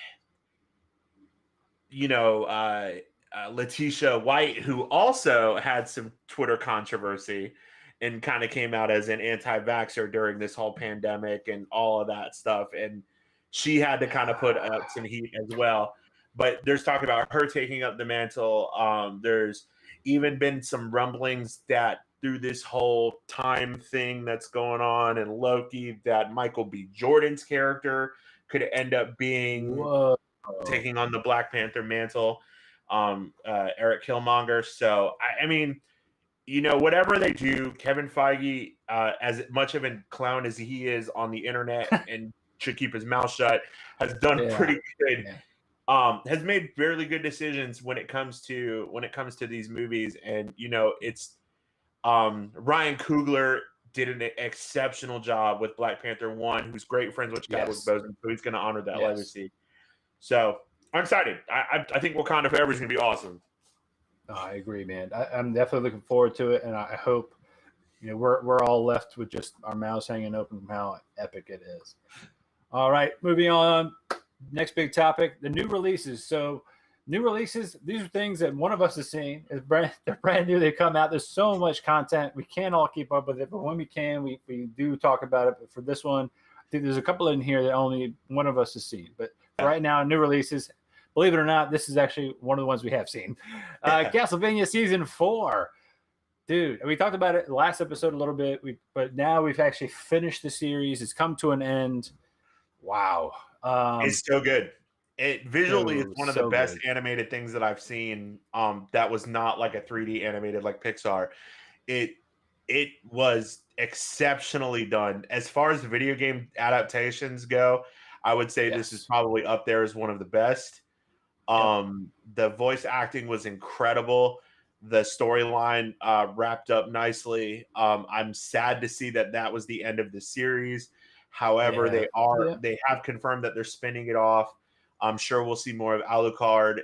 Speaker 2: Letitia White, who also had some Twitter controversy and kind of came out as an anti-vaxxer during this whole pandemic and all of that stuff. And she had to kind of put up some heat as well. But there's talk about her taking up the mantle. There's even been some rumblings that through this whole time thing that's going on in Loki, that Michael B. Jordan's character could end up being taking on the Black Panther mantle, Eric Killmonger. So, I mean, whatever they do, Kevin Feige, as much of a clown as he is on the internet and should keep his mouth shut, has done pretty good. Yeah. Has made fairly good decisions when it comes to these movies. And, it's Ryan Coogler did an exceptional job with Black Panther 1, who's great friends with Chadwick Boseman, so he's going to honor that legacy. So I'm excited. I think Wakanda Forever is going to be awesome.
Speaker 1: Oh, I agree, man. I'm definitely looking forward to it, and I hope we're all left with just our mouths hanging open from how epic it is. All right, moving on. Next big topic: the new releases. So, new releases. These are things that one of us has seen. They're brand new. They come out. There's so much content. We can't all keep up with it, but when we can, we do talk about it. But for this one, I think there's a couple in here that only one of us has seen. But right now, new releases. Believe it or not, this is actually one of the ones we have seen. Castlevania Season 4. Dude, we talked about it last episode a little bit, but now we've actually finished the series. It's come to an end. Wow.
Speaker 2: It's so good. It visually is one of the best animated things that I've seen. That was not like a 3D animated like Pixar. It was exceptionally done. As far as video game adaptations go, I would say this is probably up there as one of the best. The voice acting was incredible. The storyline wrapped up nicely. I'm sad to see that was the end of the series. However, they have confirmed that they're spinning it off. I'm sure we'll see more of Alucard.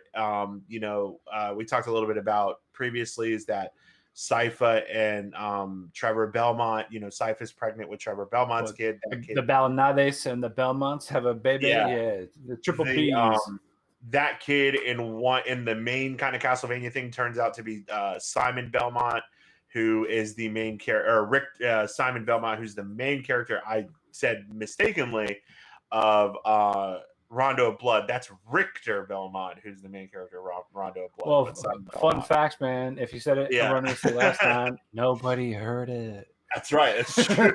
Speaker 2: We talked a little bit about previously is that Sypha and Trevor Belmont, Sypha's pregnant with Trevor Belmont's kid.
Speaker 1: The Balnades and the Belmonts have a baby. Yeah, the triple P's.
Speaker 2: That kid in the main kind of Castlevania thing turns out to be Simon Belmont, who is the main character, or Simon Belmont, who's the main character. I said mistakenly of Rondo of Blood. That's Richter Belmont, who's the main character, Rondo of Blood.
Speaker 1: Well, fun facts, man. If you said it erroneously last time, nobody heard it.
Speaker 2: That's right. That's true.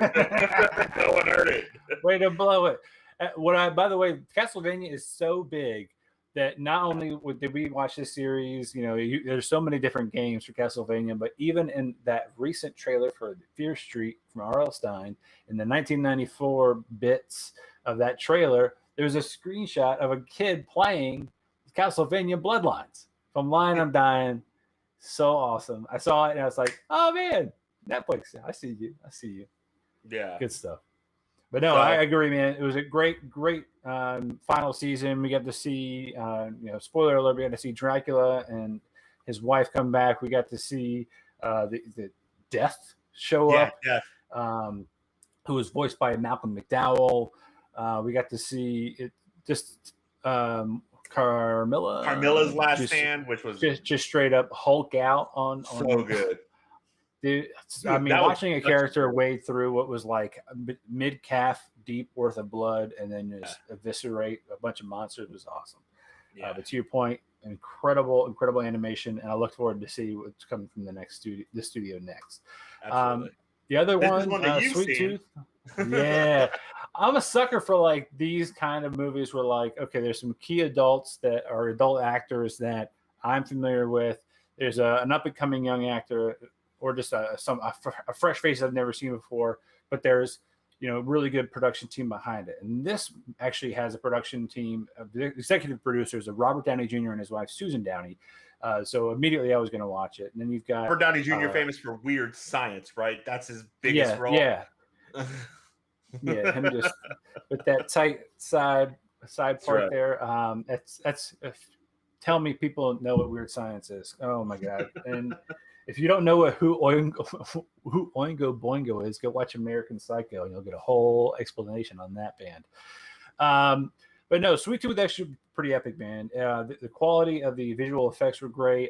Speaker 2: No one heard it.
Speaker 1: Way to blow it. By the way, Castlevania is so big that not only did we watch this series, there's so many different games for Castlevania, but even in that recent trailer for Fear Street from R.L. Stine, in the 1994 bits of that trailer, there was a screenshot of a kid playing Castlevania Bloodlines. If I'm lying, I'm dying. So awesome. I saw it and I was like, oh man, Netflix. I see you.
Speaker 2: Yeah.
Speaker 1: Good stuff. But no, I agree, man. It was a great final season. We got to see, spoiler alert, we got to see Dracula and his wife come back. We got to see the Death show up, who was voiced by Malcolm McDowell. We got to see it just
Speaker 2: Carmilla's last stand, which was
Speaker 1: just straight up Hulk out on
Speaker 2: so good.
Speaker 1: Dude, I mean, watching a character wade through what was like mid-calf deep worth of blood and then just eviscerate a bunch of monsters was awesome. Yeah. But to your point, incredible animation, and I look forward to see what's coming from the studio next.
Speaker 2: Absolutely.
Speaker 1: The other one Sweet Tooth. Yeah. I'm a sucker for like these kind of movies where like, okay, there's some key adults that are adult actors that I'm familiar with. There's an up-and-coming young actor or just a fresh face I've never seen before, but there's really good production team behind it. And this actually has a production team of the executive producers of Robert Downey Jr. and his wife Susan Downey. So immediately I was going to watch it. And then you've got
Speaker 2: Robert Downey Jr. famous for Weird Science, right? That's his biggest role.
Speaker 1: Yeah, him just with that tight side part there. That's tell me people know what Weird Science is. Oh my god! And if you don't know who Oingo Boingo is, go watch American Psycho, and you'll get a whole explanation on that band. But no, Sweet Tooth was actually pretty epic, man. The quality of the visual effects were great.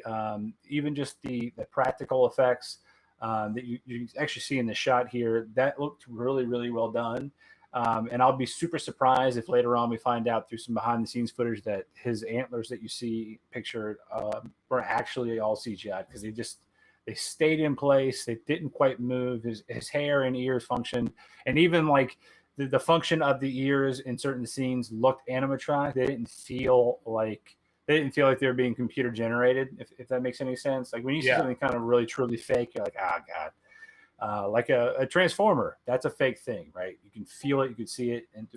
Speaker 1: Even just the practical effects that you actually see in the shot here, that looked really, really well done. And I'll be super surprised if later on we find out through some behind-the-scenes footage that his antlers that you see pictured were actually all CGI, because they stayed in place. They didn't quite move. His hair and ears functioned, and even like the function of the ears in certain scenes looked animatronic. They didn't feel like they were being computer generated. If that makes any sense. Like when you see something kind of really truly fake, you're like, oh god. Like a transformer, that's a fake thing, right? You can feel it, you can see it, and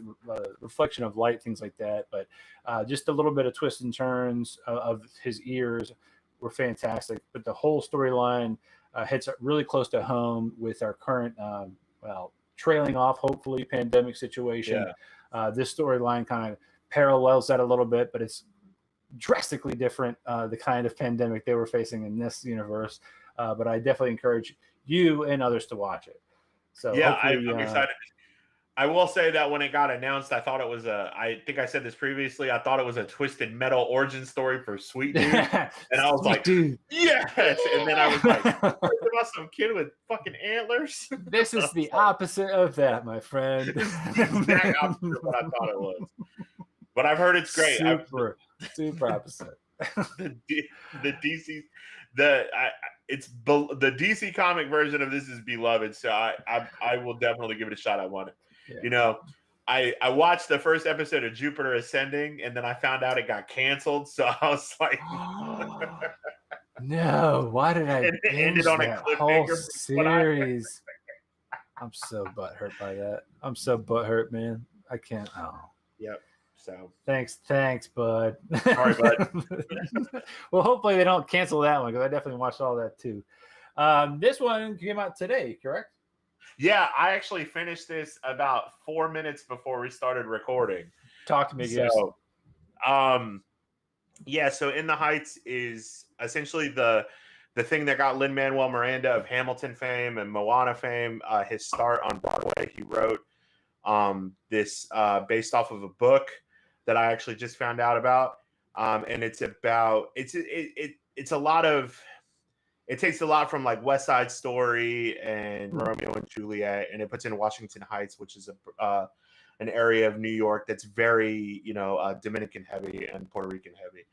Speaker 1: reflection of light, things like that. But just a little bit of twists and turns of his ears were fantastic. But the whole storyline hits really close to home with our current, trailing off, hopefully, pandemic situation. This storyline kind of parallels that a little bit, but it's drastically different, the kind of pandemic they were facing in this universe. But I definitely encourage you and others to watch it. So
Speaker 2: I'm excited. I will say that when it got announced, I thought it was I think I said this previously, I thought it was a Twisted Metal origin story for Sweet Dude. And I was like, dude, yes. And then I was like, about some kid with fucking antlers.
Speaker 1: This is the opposite of that, my friend.
Speaker 2: This is the exact opposite of what I thought it was. But I've heard it's great.
Speaker 1: Super opposite.
Speaker 2: The DC comic version of this is beloved, so I will definitely give it a shot. I want it. Yeah. I watched the first episode of Jupiter Ascending, and then I found out it got canceled. So I was like,
Speaker 1: no, why did I
Speaker 2: it ended on a
Speaker 1: whole series? I'm so butthurt by that. I'm so butthurt, man. I can't. Oh.
Speaker 2: Yep. So
Speaker 1: thanks, bud.
Speaker 2: Sorry, bud.
Speaker 1: Well, hopefully they don't cancel that one, because I definitely watched all that too. This one came out today, correct?
Speaker 2: Yeah, I actually finished this about 4 minutes before we started recording.
Speaker 1: Talk to me, guys.
Speaker 2: So, so In the Heights is essentially the thing that got Lin-Manuel Miranda of Hamilton fame and Moana fame his start on Broadway. He wrote this based off of a book that I actually just found out about, and it's about it's a lot of. It takes a lot from like West Side Story and Romeo and Juliet, and it puts in Washington Heights, which is an area of New York that's very, Dominican heavy and Puerto Rican heavy.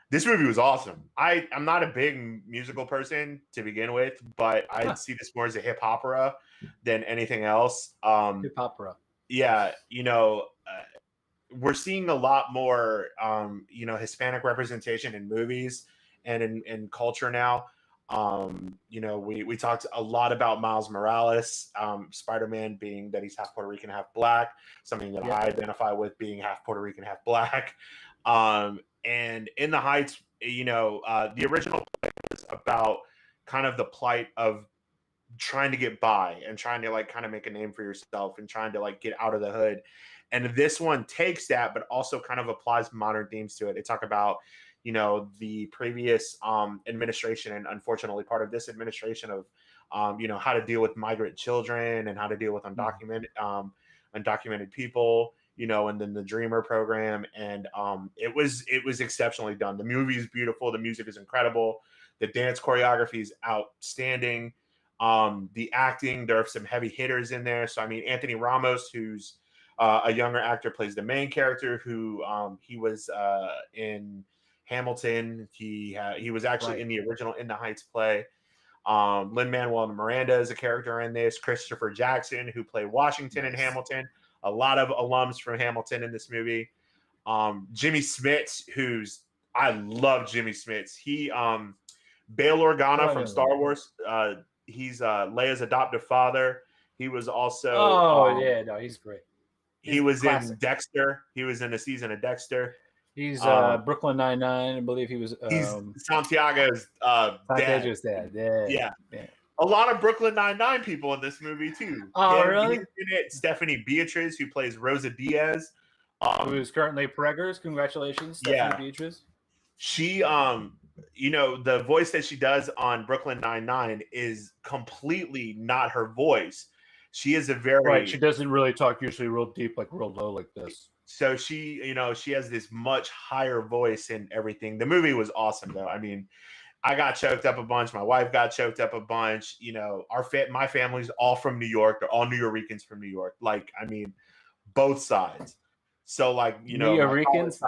Speaker 2: This movie was awesome. I'm not a big musical person to begin with, but I see this more as a hip opera than anything else.
Speaker 1: Hip opera.
Speaker 2: Yeah, we're seeing a lot more, Hispanic representation in movies and in culture now. We talked a lot about Miles Morales, Spider-Man being that he's half Puerto Rican, half black, something that I identify with being half Puerto Rican, half black. And In the Heights, the original was about kind of the plight of trying to get by and trying to like kind of make a name for yourself and trying to like get out of the hood. And this one takes that, but also kind of applies modern themes to it. They talk about, the previous administration and unfortunately part of this administration of, how to deal with migrant children and how to deal with undocumented people, and then the Dreamer program. And it was exceptionally done. The movie is beautiful. The music is incredible. The dance choreography is outstanding. The acting, there are some heavy hitters in there. So, I mean, Anthony Ramos, who's a younger actor, plays the main character who he was in Hamilton. He was actually in the original In the Heights play. Lin-Manuel Miranda is a character in this. Christopher Jackson, who played Washington in Hamilton. A lot of alums from Hamilton in this movie. Jimmy Smits, I love Jimmy Smits. He Bail Organa from Star Wars. He's Leia's adoptive father. He was also
Speaker 1: he's great.
Speaker 2: He was classic. In Dexter. He was in a season of Dexter.
Speaker 1: He's Brooklyn Nine-Nine. I believe he was.
Speaker 2: He's Santiago's dad. Yeah. A lot of Brooklyn Nine-Nine people in this movie too.
Speaker 1: Oh, really?
Speaker 2: Stephanie Beatriz, who plays Rosa Diaz,
Speaker 1: who is currently Preggers. Congratulations, Stephanie Beatriz.
Speaker 2: She, the voice that she does on Brooklyn Nine-Nine is completely not her voice. She is a very
Speaker 1: right. She doesn't really talk usually real deep, like real low, like this.
Speaker 2: So she has this much higher voice and everything. The movie was awesome, though. I mean, I got choked up a bunch. My wife got choked up a bunch. My family's all from New York. They're all New Yorkers from New York. Like, I mean, both sides. So, like,
Speaker 1: New Yorkers.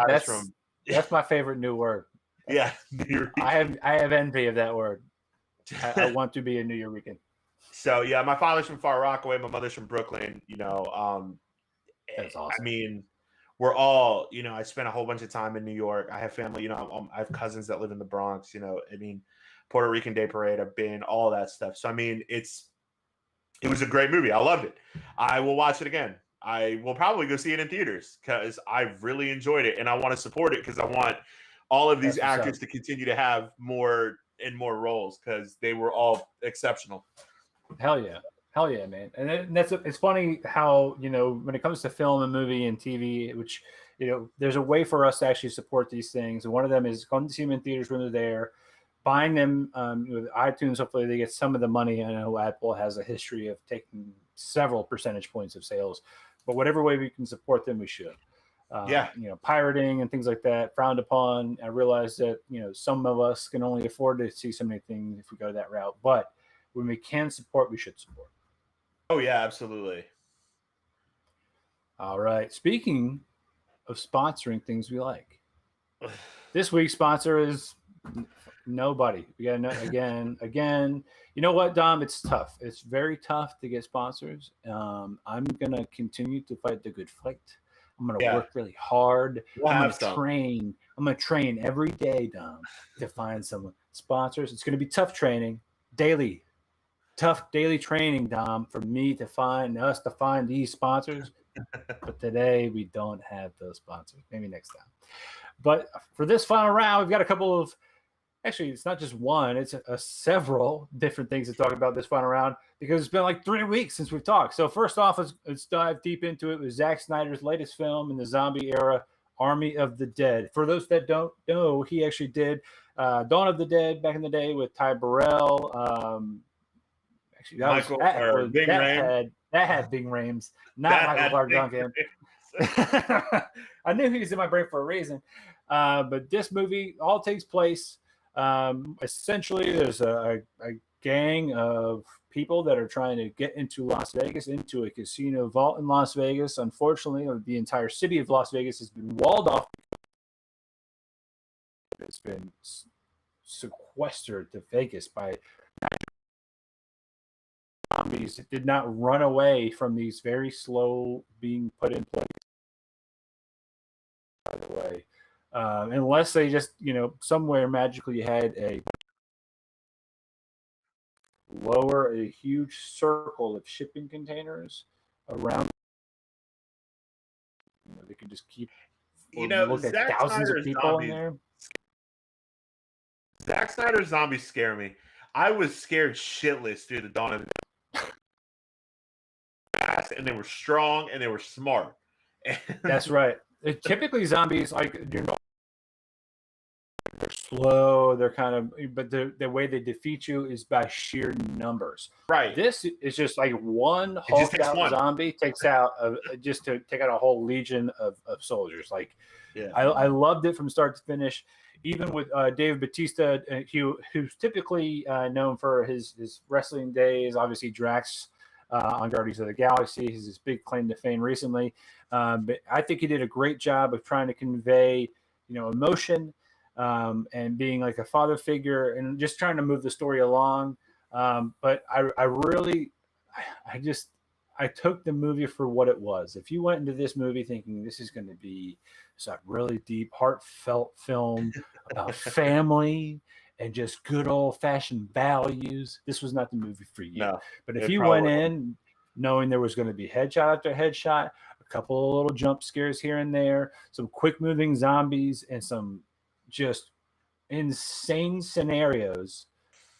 Speaker 1: That's my favorite new word.
Speaker 2: Yeah,
Speaker 1: I have envy of that word. I want to be a New Yorker.
Speaker 2: So yeah, my father's from Far Rockaway. My mother's from Brooklyn.
Speaker 1: That's awesome.
Speaker 2: I mean, we're all, I spent a whole bunch of time in New York. I have family, I have cousins that live in the Bronx, Puerto Rican Day Parade, I've been, all that stuff. So, I mean, it was a great movie. I loved it. I will watch it again. I will probably go see it in theaters because I really enjoyed it and I want to support it because I want all of these actors to continue to have more and more roles because they were all exceptional.
Speaker 1: Hell yeah, man. And it's funny how, when it comes to film and movie and TV, which, there's a way for us to actually support these things. And one of them is going to see them in theaters when they're there, buying them with iTunes. Hopefully they get some of the money. I know Apple has a history of taking several percentage points of sales, but whatever way we can support them, we should. Pirating and things like that, frowned upon. I realize that, some of us can only afford to see so many things if we go that route, but when we can support, we should support.
Speaker 2: Oh, yeah, absolutely.
Speaker 1: All right. Speaking of sponsoring things we like, this week's sponsor is nobody. We got to again. You know what, Dom? It's tough. It's very tough to get sponsors. I'm going to continue to fight the good fight. I'm going to work really hard. I'm going to train every day, Dom, to find some sponsors. It's going to be tough training, tough daily training, Dom, for me to find these sponsors. But today we don't have those sponsors. Maybe next time. But for this final round, we've got a couple of, actually, it's not just one, it's several different things to talk about this final round because it's been like 3 weeks since we've talked. So first off, let's dive deep into it with Zack Snyder's latest film in the zombie era, Army of the Dead. For those that don't know, he actually did Dawn of the Dead back in the day with Ty Burrell. That had Bing Rames, not Michael Clark Duncan. I knew he was in my brain for a reason. But this movie all takes place. Essentially, there's a gang of people that are trying to get into Las Vegas, into a casino vault in Las Vegas. Unfortunately, the entire city of Las Vegas has been walled off It's been sequestered to Vegas by zombies. It did not run away from these very slow being put in place. By the way, unless they just somewhere magically had a lower a huge circle of shipping containers around. They could just keep. Look at
Speaker 2: Zack
Speaker 1: thousands of
Speaker 2: Snyder's
Speaker 1: people
Speaker 2: zombies.
Speaker 1: in there.
Speaker 2: Zack Snyder's zombies scare me. I was scared shitless through the dawn of the fast, and they were strong and they were smart.
Speaker 1: That's right. Typically, zombies they're slow. They're kind of, but the way they defeat you is by sheer numbers.
Speaker 2: Right.
Speaker 1: This is just like one hulked out zombie takes out just to take out a whole legion of soldiers. Like, yeah, I loved it from start to finish. Even with Dave Bautista, who's typically known for his wrestling days. Obviously, Drax on Guardians of the Galaxy. He's his big claim to fame recently. But I think he did a great job of trying to convey, emotion. And being like a father figure and just trying to move the story along. But I took the movie for what it was. If you went into this movie thinking this is going to be some really deep, heartfelt film about family and just good old fashioned values, this was not the movie for you. No, but if you went in knowing there was going to be headshot after headshot, a couple of little jump scares here and there, some quick moving zombies, and some just insane scenarios,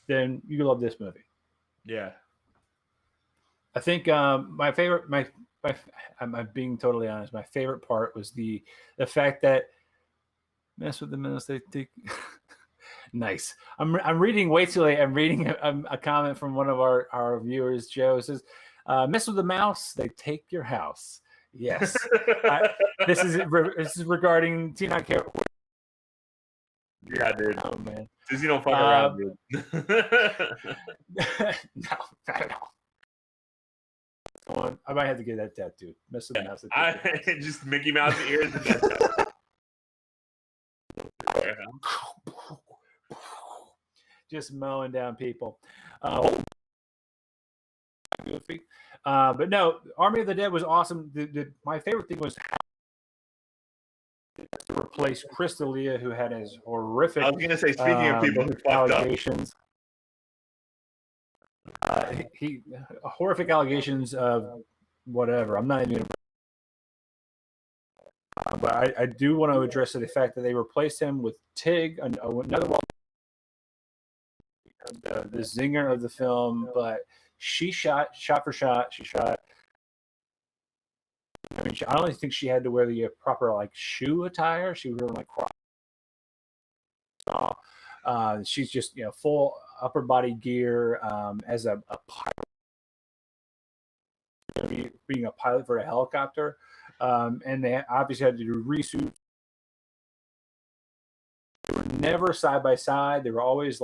Speaker 1: then you love this movie.
Speaker 2: Yeah.
Speaker 1: I think my favorite, I'm being totally honest, my favorite part was the fact that mess with the minutes they take. Nice. I'm reading way too late. I'm reading a comment from one of our viewers. Joe says, mess with the mouse, they take your house. Yes. This is regarding Tenoch.
Speaker 2: Yeah, dude.
Speaker 1: Oh man,
Speaker 2: Disney don't fuck around, dude.
Speaker 1: No, not at all. Come on, I might have to get that tattooed. Mess with the mouse.
Speaker 2: Just Mickey Mouse ears.
Speaker 1: Just mowing down people. Goofy. But no, Army of the Dead was awesome. My favorite thing was to replace Chris D'Elia, who had his horrific.
Speaker 2: I was going to say, speaking of people who fucked
Speaker 1: allegations, horrific allegations of whatever. I'm not even. But I do want to address the fact that they replaced him with Tig, another one, the zinger of the film. But she shot for shot. She shot. I mean, I don't think she had to wear the proper shoe attire. She was wearing Crocs. She's just full upper body gear as a pilot, being a pilot for a helicopter, and they obviously had to do resuits. They were never side by side. They were always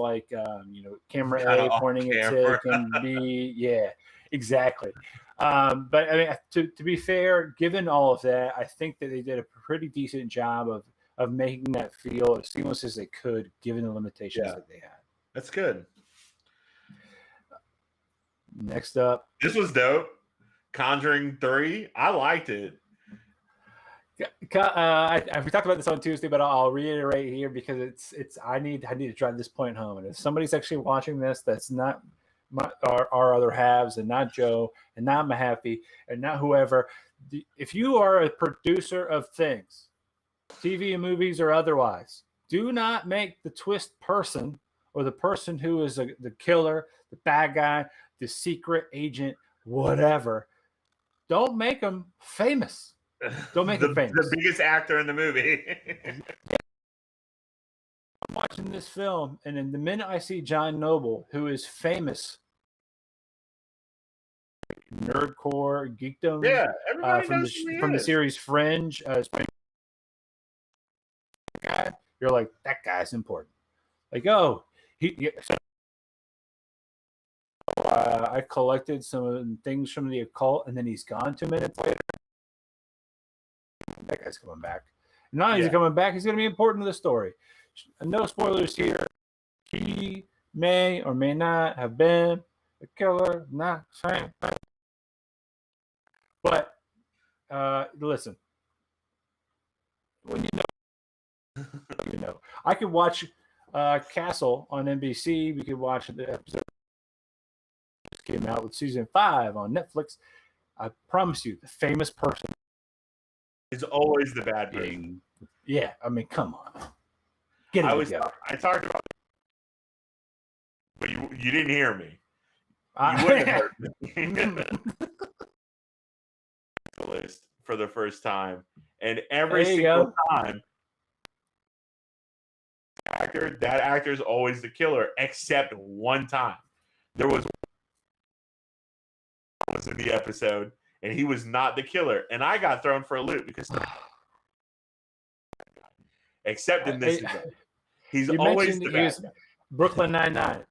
Speaker 1: camera A pointing at Tig and B. Yeah, exactly. But I mean, to be fair, given all of that, I think that they did a pretty decent job of making that feel as seamless as they could, given the limitations that they had.
Speaker 2: That's good.
Speaker 1: Next up,
Speaker 2: this was dope. Conjuring 3. I liked it.
Speaker 1: We talked about this on Tuesday, but I'll reiterate here because it's I need to drive this point home. And if somebody's actually watching this, that's not our other halves, and not Joe, and not Mahaffey, and not whoever. If you are a producer of things, TV and movies or otherwise, do not make the twist person or the person who is the killer, the bad guy, the secret agent, whatever. Don't make them famous. Don't make them famous.
Speaker 2: The biggest actor in the movie.
Speaker 1: I'm watching this film, and then the minute I see John Noble, who is famous, nerdcore geekdom,
Speaker 2: everybody
Speaker 1: from the series Fringe, you're like, that guy's important. I collected some things from the occult, and then he's gone 2 minutes later. That guy's coming back. Not only is he coming back, he's going to be important to the story. no spoilers here. He may or may not have been a killer, not saying. But listen, when you know, I could watch Castle on NBC. We could watch the episode that came out with season 5 on Netflix. I promise you, the famous person
Speaker 2: is always the bad person.
Speaker 1: Yeah, I mean, come on. Get it together.
Speaker 2: I talked about it, but you didn't hear me. You wouldn't have heard me. The list for the first time, and every single time, that actor is always the killer, except one time. There was in the episode, and he was not the killer, and I got thrown for a loop because. Except in this event. He's always the bad guy.
Speaker 1: Brooklyn Nine-Nine.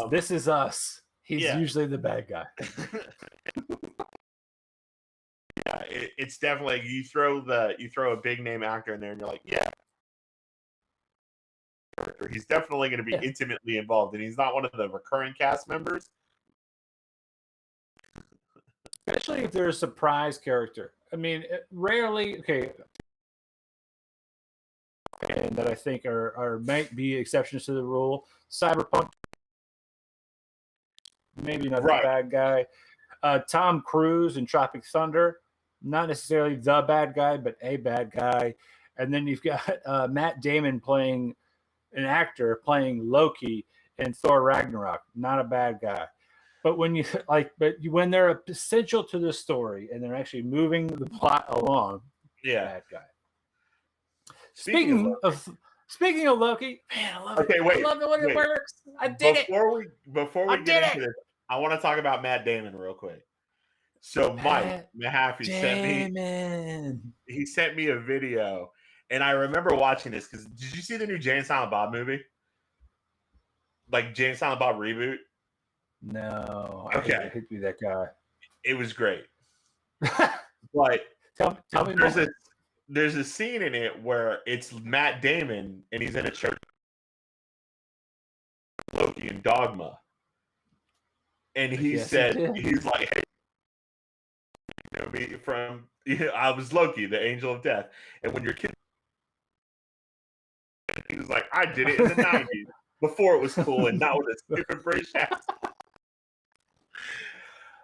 Speaker 1: This Is Us. He's usually the bad guy.
Speaker 2: Yeah, it's definitely you throw a big name actor in there, and you're like, yeah. He's definitely going to be intimately involved, and he's not one of the recurring cast members.
Speaker 1: Especially if they're a surprise character. I mean, rarely. Okay. And that I think might be exceptions to the rule. Cyberpunk, maybe not the bad guy. Tom Cruise in Tropic Thunder, not necessarily the bad guy, but a bad guy. And then you've got Matt Damon playing playing Loki in Thor Ragnarok, not a bad guy. But when when they're essential to the story and they're actually moving the plot along, bad guy. Speaking of Loki, man, I love it. I love the way it works. I dig it.
Speaker 2: Before we get into this, I want to talk about Matt Damon real quick. So Mike Mahaffey sent me a video, and I remember watching this because did you see the new Jay and Silent Bob movie? Like Jay and Silent Bob reboot?
Speaker 1: No.
Speaker 2: Okay.
Speaker 1: I hate to be that guy.
Speaker 2: It was great. But
Speaker 1: tell me
Speaker 2: there's a scene in it where it's Matt Damon and he's in a church. Loki and Dogma. And he's like, hey, I was Loki, the angel of death. And when your kid, he was like, I did it in the 90s before it was cool and not with a stupid British accent.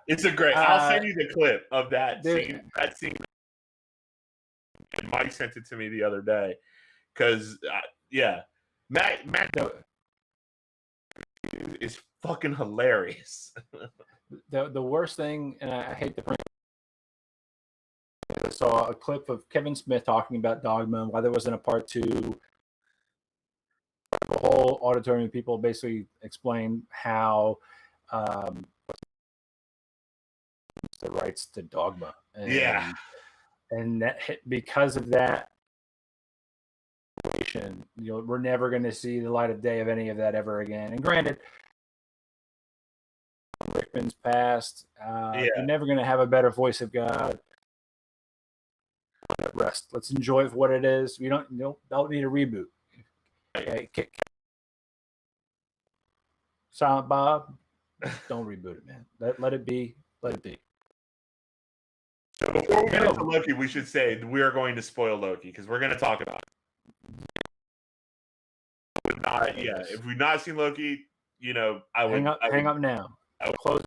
Speaker 2: It's a great, I'll send you the clip of that scene. That scene. And Mike sent it to me the other day because, Matt is fucking hilarious.
Speaker 1: The worst thing, and I hate to bring I saw a clip of Kevin Smith talking about Dogma and why there wasn't a part 2. The whole auditorium of people basically explained how the rights to Dogma. And that because of that, we're never going to see the light of day of any of that ever again. And granted, Rickman's passed. You're never going to have a better voice of God. Let it rest. Let's enjoy it for what it is. We don't need a reboot. Okay, Silent Bob, don't reboot it, man. Let it be. Let it be.
Speaker 2: So before we get into Loki, we should say we are going to spoil Loki because we're going to talk about it. If we've not seen Loki, I would
Speaker 1: hang up now. I will close.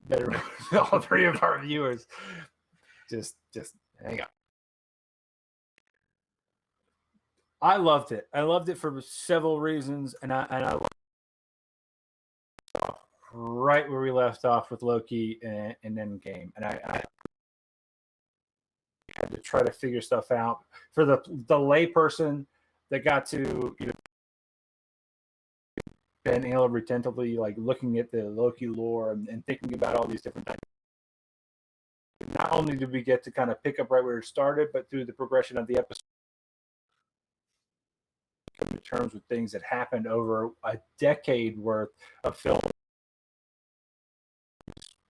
Speaker 1: Better all 3 of our viewers. Just hang up. I loved it. I loved it for several reasons, and I loved right where we left off with Loki and Endgame, and I had to try to figure stuff out for the layperson that got to been able to retentively looking at the Loki lore and thinking about all these different things. Not only did we get to kind of pick up right where it started, but through the progression of the episode, come to terms with things that happened over a decade worth of film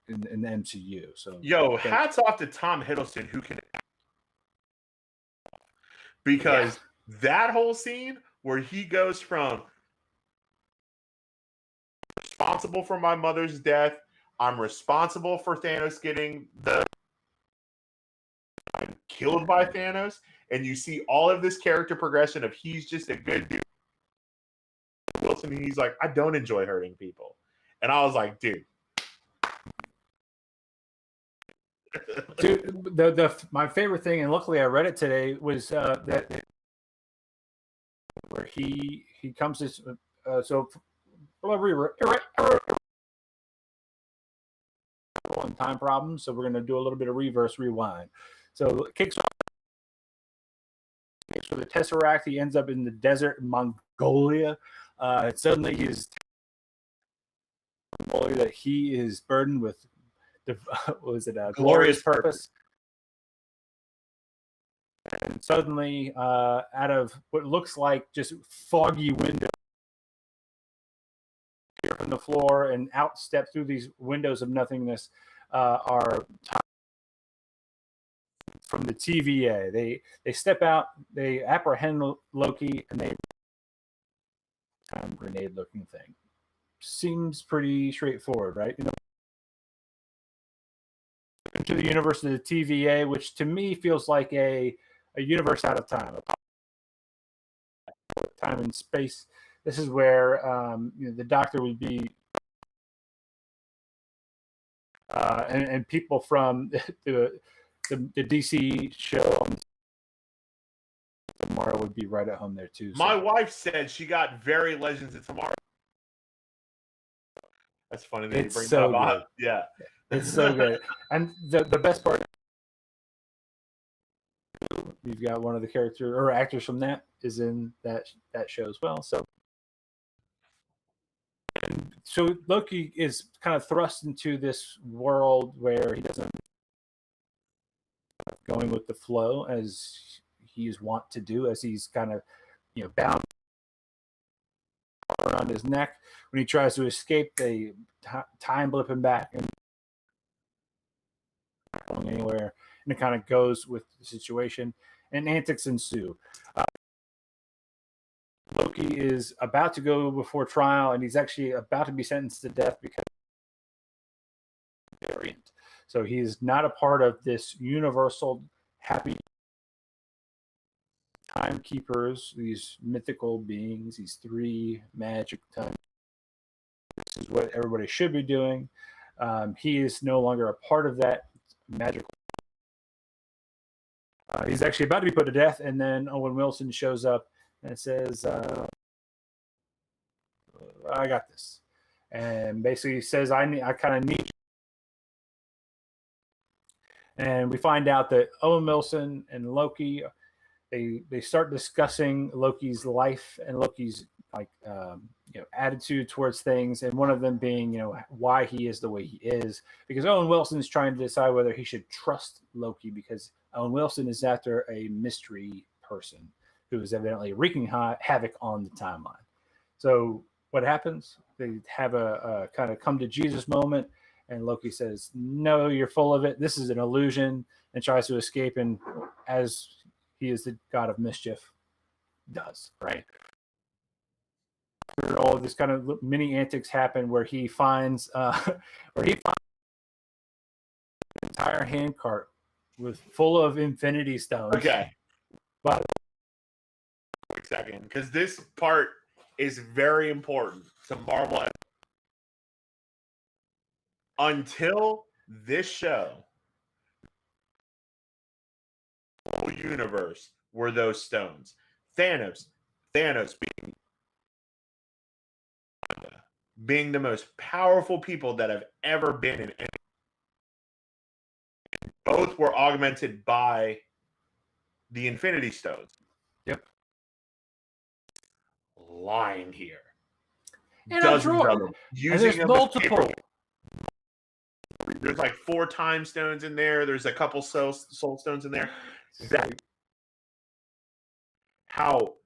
Speaker 1: in the MCU. So,
Speaker 2: hats off to Tom Hiddleston, who can because that whole scene where he goes from responsible for my mother's death, I'm responsible for Thanos getting I'm killed by Thanos, and you see all of this character progression of he's just a good dude. Wilson, and he's like, I don't enjoy hurting people. And I was like, dude.
Speaker 1: Dude, my favorite thing, and luckily I read it today, was that where he comes to so one time problem, so we're going to do a little bit of reverse rewind. So it kicks for the Tesseract. He ends up in the desert in Mongolia. Suddenly he's that he is burdened with what was it, glorious purpose. And suddenly, out of what looks like just foggy window from the floor and out step through these windows of nothingness are from the TVA. They step out, they apprehend Loki, and they grenade looking thing. Seems pretty straightforward, right? You know, into the universe of the TVA, which to me feels like a universe out of time, time and space. This is where the Doctor would be, and people from the DC show Tomorrow would be right at home there too.
Speaker 2: My wife said she got very Legends of Tomorrow. That's funny that you bring that up. Yeah,
Speaker 1: it's so good. And the best part, you've got one of the character or actors from that is in that show as well. So Loki is kind of thrust into this world where he doesn't going with the flow as he's wont to do, as he's kind of bound around his neck. When he tries to escape, they time blip him back and not going anywhere, and it kind of goes with the situation, and antics ensue. Loki is about to go before trial, and he's actually about to be sentenced to death because of the variant. So he's not a part of this universal happy timekeepers, these mythical beings, these three magic time. This is what everybody should be doing. He is no longer a part of that magical. He's actually about to be put to death, and then Owen Wilson shows up and says, I got this. And basically says, I kind of need you. And we find out that Owen Wilson and Loki, they start discussing Loki's life and Loki's attitude towards things, and one of them being why he is the way he is, because Owen Wilson is trying to decide whether he should trust Loki, because Owen Wilson is after a mystery person who is evidently wreaking havoc on the timeline. So what happens? They have a kind of come to Jesus moment, and Loki says, no, you're full of it. This is an illusion, and tries to escape, and as he is the god of mischief, does, right? All of this kind of mini antics happen where he finds an entire handcart full of infinity stones.
Speaker 2: Okay.
Speaker 1: But
Speaker 2: wait a second, because this part is very important to Marvel. Until this show, the whole universe were those stones. Thanos being the most powerful people that have ever been in any. Both were augmented by the Infinity Stones.
Speaker 1: Yep.
Speaker 2: Lying here.
Speaker 1: And
Speaker 2: dozens of them.
Speaker 1: Using them multiple.
Speaker 2: There's like 4 time stones in there. There's a couple soul stones in there. That how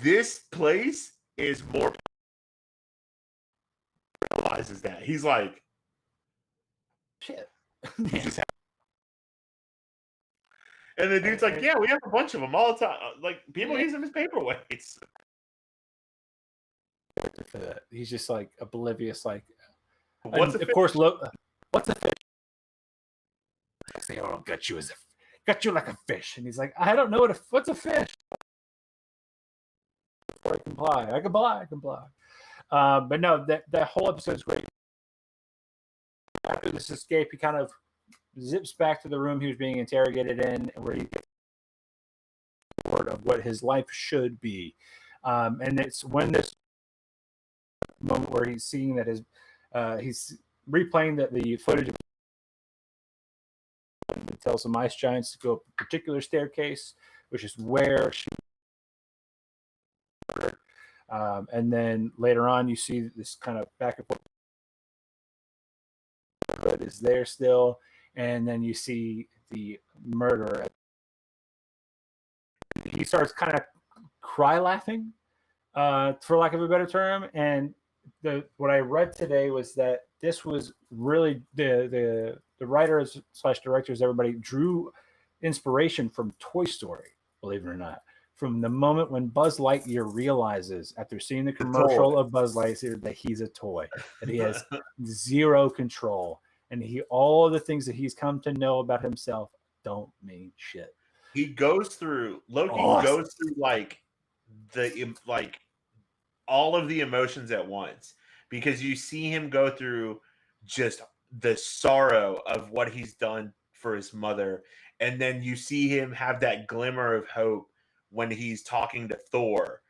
Speaker 2: this place is more realizes that. He's like,
Speaker 1: shit.
Speaker 2: And the dude's like, yeah, we have a bunch of them all the time. Like, people use them as paperweights.
Speaker 1: He's just like oblivious, like,
Speaker 2: what's a
Speaker 1: of course, what's a fish? I say, oh, got you like a fish. And he's like, I don't know what's a fish. Before I can comply. But no, that whole episode is great. After this escape, he kind of zips back to the room he was being interrogated in, where he gets word of what his life should be. And it's when this moment where he's seeing that he's replaying the footage of that tells some ice giants to go up a particular staircase, which is where she. And then later on, you see this kind of back and forth. But is there still, and then you see the murderer. He starts kind of cry laughing, for lack of a better term. And what I read today was that this was really the writers / directors, everybody drew inspiration from Toy Story, believe it or not. From the moment when Buzz Lightyear realizes, after seeing the commercial of Buzz Lightyear, that he's a toy, that he has zero control, and all of the things that he's come to know about himself don't mean shit.
Speaker 2: Loki goes through like all of the emotions at once, because you see him go through just the sorrow of what he's done for his mother, and then you see him have that glimmer of hope when he's talking to Thor,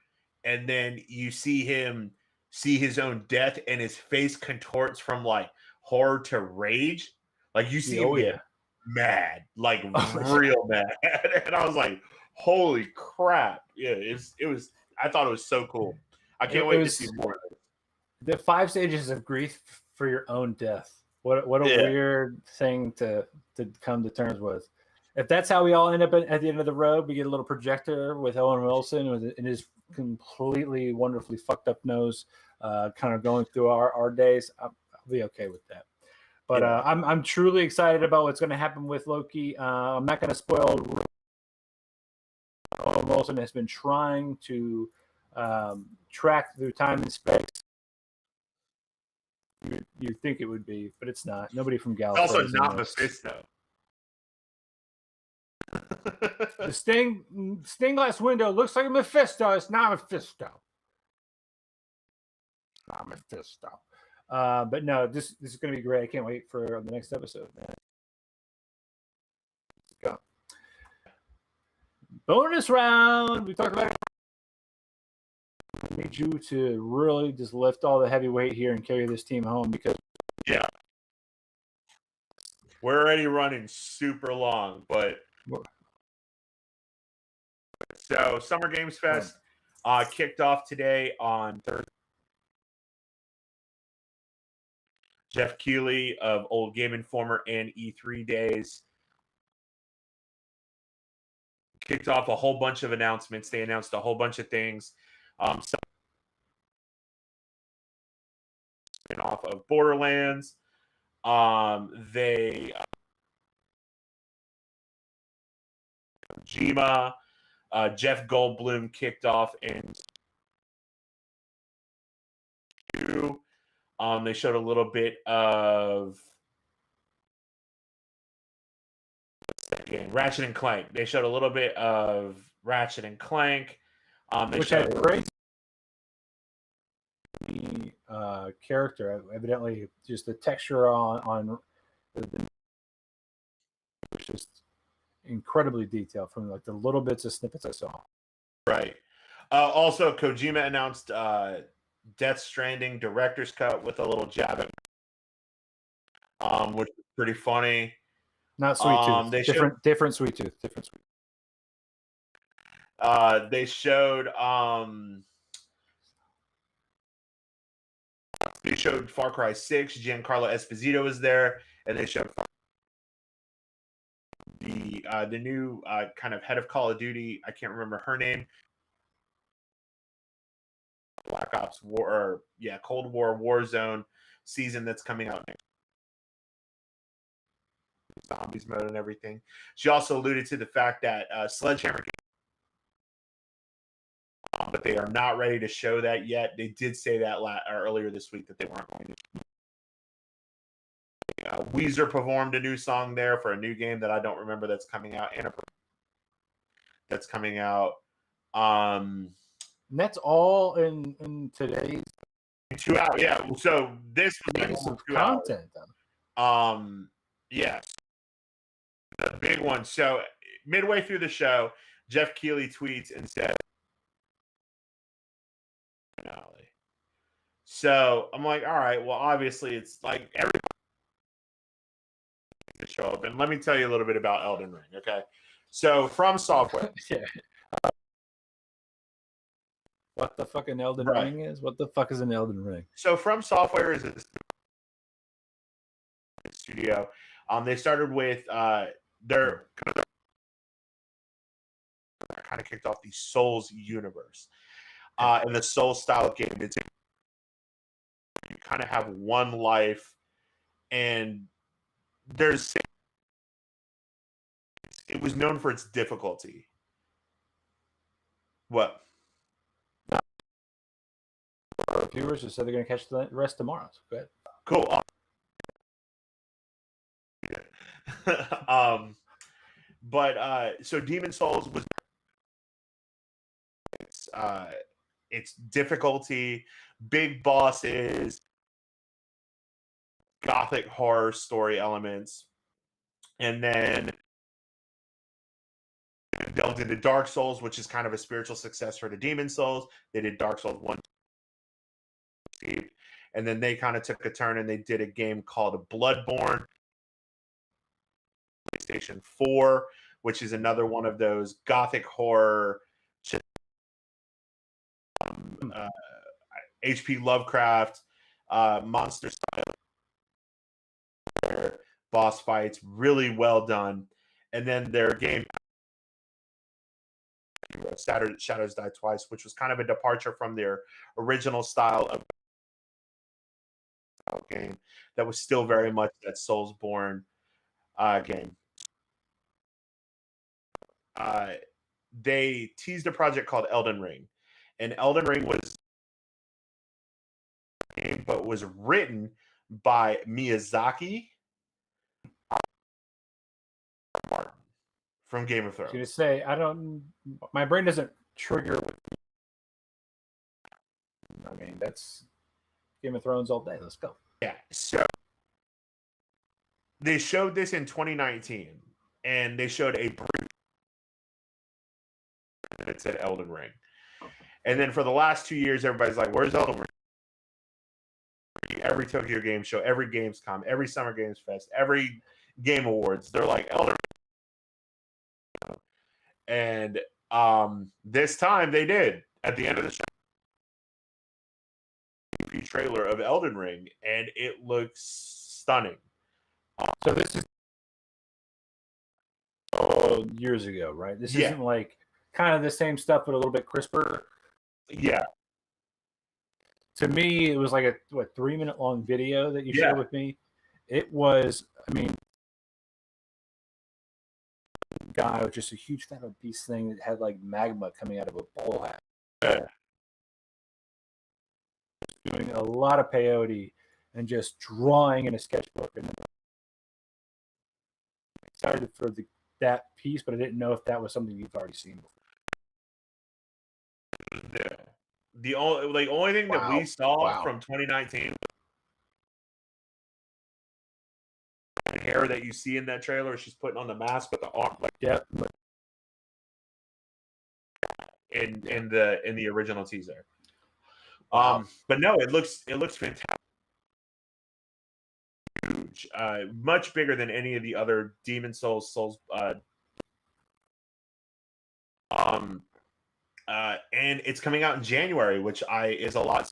Speaker 2: and then you see him see his own death, and his face contorts from like horror to rage. Like, you see him get mad, like real mad. And I was like, holy crap. Yeah, it was I thought it was so cool. I can't wait to see more of it.
Speaker 1: The 5 stages of grief for your own death. What a weird thing to come to terms with. If that's how we all end up at the end of the road, we get a little projector with Owen Wilson and his completely wonderfully fucked up nose, kind of going through our days. I'll be okay with that. But I'm truly excited about what's going to happen with Loki. I'm not going to spoil. Owen Wilson has been trying to track through time and space. You think it would be, but it's not. Nobody from Gallifrey.
Speaker 2: It's also not Mephisto.
Speaker 1: The stained glass window looks like a Mephisto. It's not Mephisto. It's not Mephisto. But no, this is going to be great. I can't wait for the next episode, man. Let's go. Bonus round. We talked about it. I need you to really just lift all the heavy weight here and carry this team home, because
Speaker 2: we're already running super long. But so Summer Games Fest kicked off today on Thursday. Jeff Keighley of Old Game Informer and E3 Days kicked off a whole bunch of announcements. They announced a whole bunch of things. Spin-off of Borderlands. They Kojima, Jeff Goldblum kicked off in they showed a little bit of Ratchet and Clank. They showed a little bit of Ratchet and Clank.
Speaker 1: Which had great the character. Evidently, just the texture on the was just incredibly detailed from like the little bits of snippets I saw.
Speaker 2: Right. Also, Kojima announced Death Stranding director's cut with a little jab at, which is pretty funny.
Speaker 1: Not Sweet Tooth. Different Sweet Tooth. Different Sweet.
Speaker 2: They showed Far Cry 6. Giancarlo Esposito was there, and they showed the new kind of head of Call of Duty. I can't remember her name. Black Ops Cold War Warzone season that's coming out next. zombies mode and everything. She also alluded to the fact that Sledgehammer, but they are not ready to show that yet. They did say that earlier this week that they weren't going to. Weezer performed a new song there for a new game that I don't remember that's coming out. That's coming out.
Speaker 1: And that's all in today's
Speaker 2: 2 hours. Yeah. So this was
Speaker 1: like content.
Speaker 2: Yeah. The big one. So midway through the show, Jeff Keighley tweets and said, finale. So I'm like, all right, well, obviously it's like everybody to show up. And let me tell you a little bit about Elden Ring, okay? So From Software.
Speaker 1: Yeah. What the fuck an Elden Ring is? What the fuck is an Elden Ring?
Speaker 2: So From Software is a studio. They started with their kind of kicked off the Souls universe. And the Souls style of game. It's you kind of have one life, and it was known for its difficulty. What?
Speaker 1: Our viewers just said they're going to catch the rest tomorrow. So go ahead.
Speaker 2: Cool. So Demon Souls was its difficulty, big bosses, gothic horror story elements, and then delved into Dark Souls, which is kind of a spiritual successor to Demon Souls. They did Dark Souls 1, and then they kind of took a turn and they did a game called Bloodborne, PlayStation 4, which is another one of those gothic horror H.P. Lovecraft monster style boss fights, really well done. And then their game Shadows Die Twice, which was kind of a departure from their original style of game that was still very much that Soulsborne game. They teased a project called Elden Ring, and Elden Ring was written by Miyazaki Martin from Game of Thrones.
Speaker 1: I was going to say, my brain doesn't trigger. I mean, that's Game of Thrones all day. Let's go.
Speaker 2: Yeah. So they showed this in 2019, and they showed a brief that said Elden Ring. And then for the last 2 years, everybody's like, where's Elden Ring? Every Tokyo Game Show, every Gamescom, every Summer Games Fest, every Game Awards, they're like Elden Ring. And this time they did at the end of the show. Trailer of Elden Ring, and it looks stunning.
Speaker 1: So this is years ago, right? This isn't like kind of the same stuff, but a little bit crisper.
Speaker 2: Yeah.
Speaker 1: To me, it was like a 3-minute long video that you shared with me. It was, I mean, guy with just a huge fat obese thing that had like magma coming out of a bowl hat. Doing a lot of peyote and just drawing in a sketchbook. And I'm excited for that piece, but I didn't know if that was something you've already seen before.
Speaker 2: The only thing that we saw from 2019, the hair that you see in that trailer, she's putting on the mask with the arm, in the original teaser. But no, it looks fantastic. Huge, much bigger than any of the other Demon Souls. And it's coming out in January, which is a lot.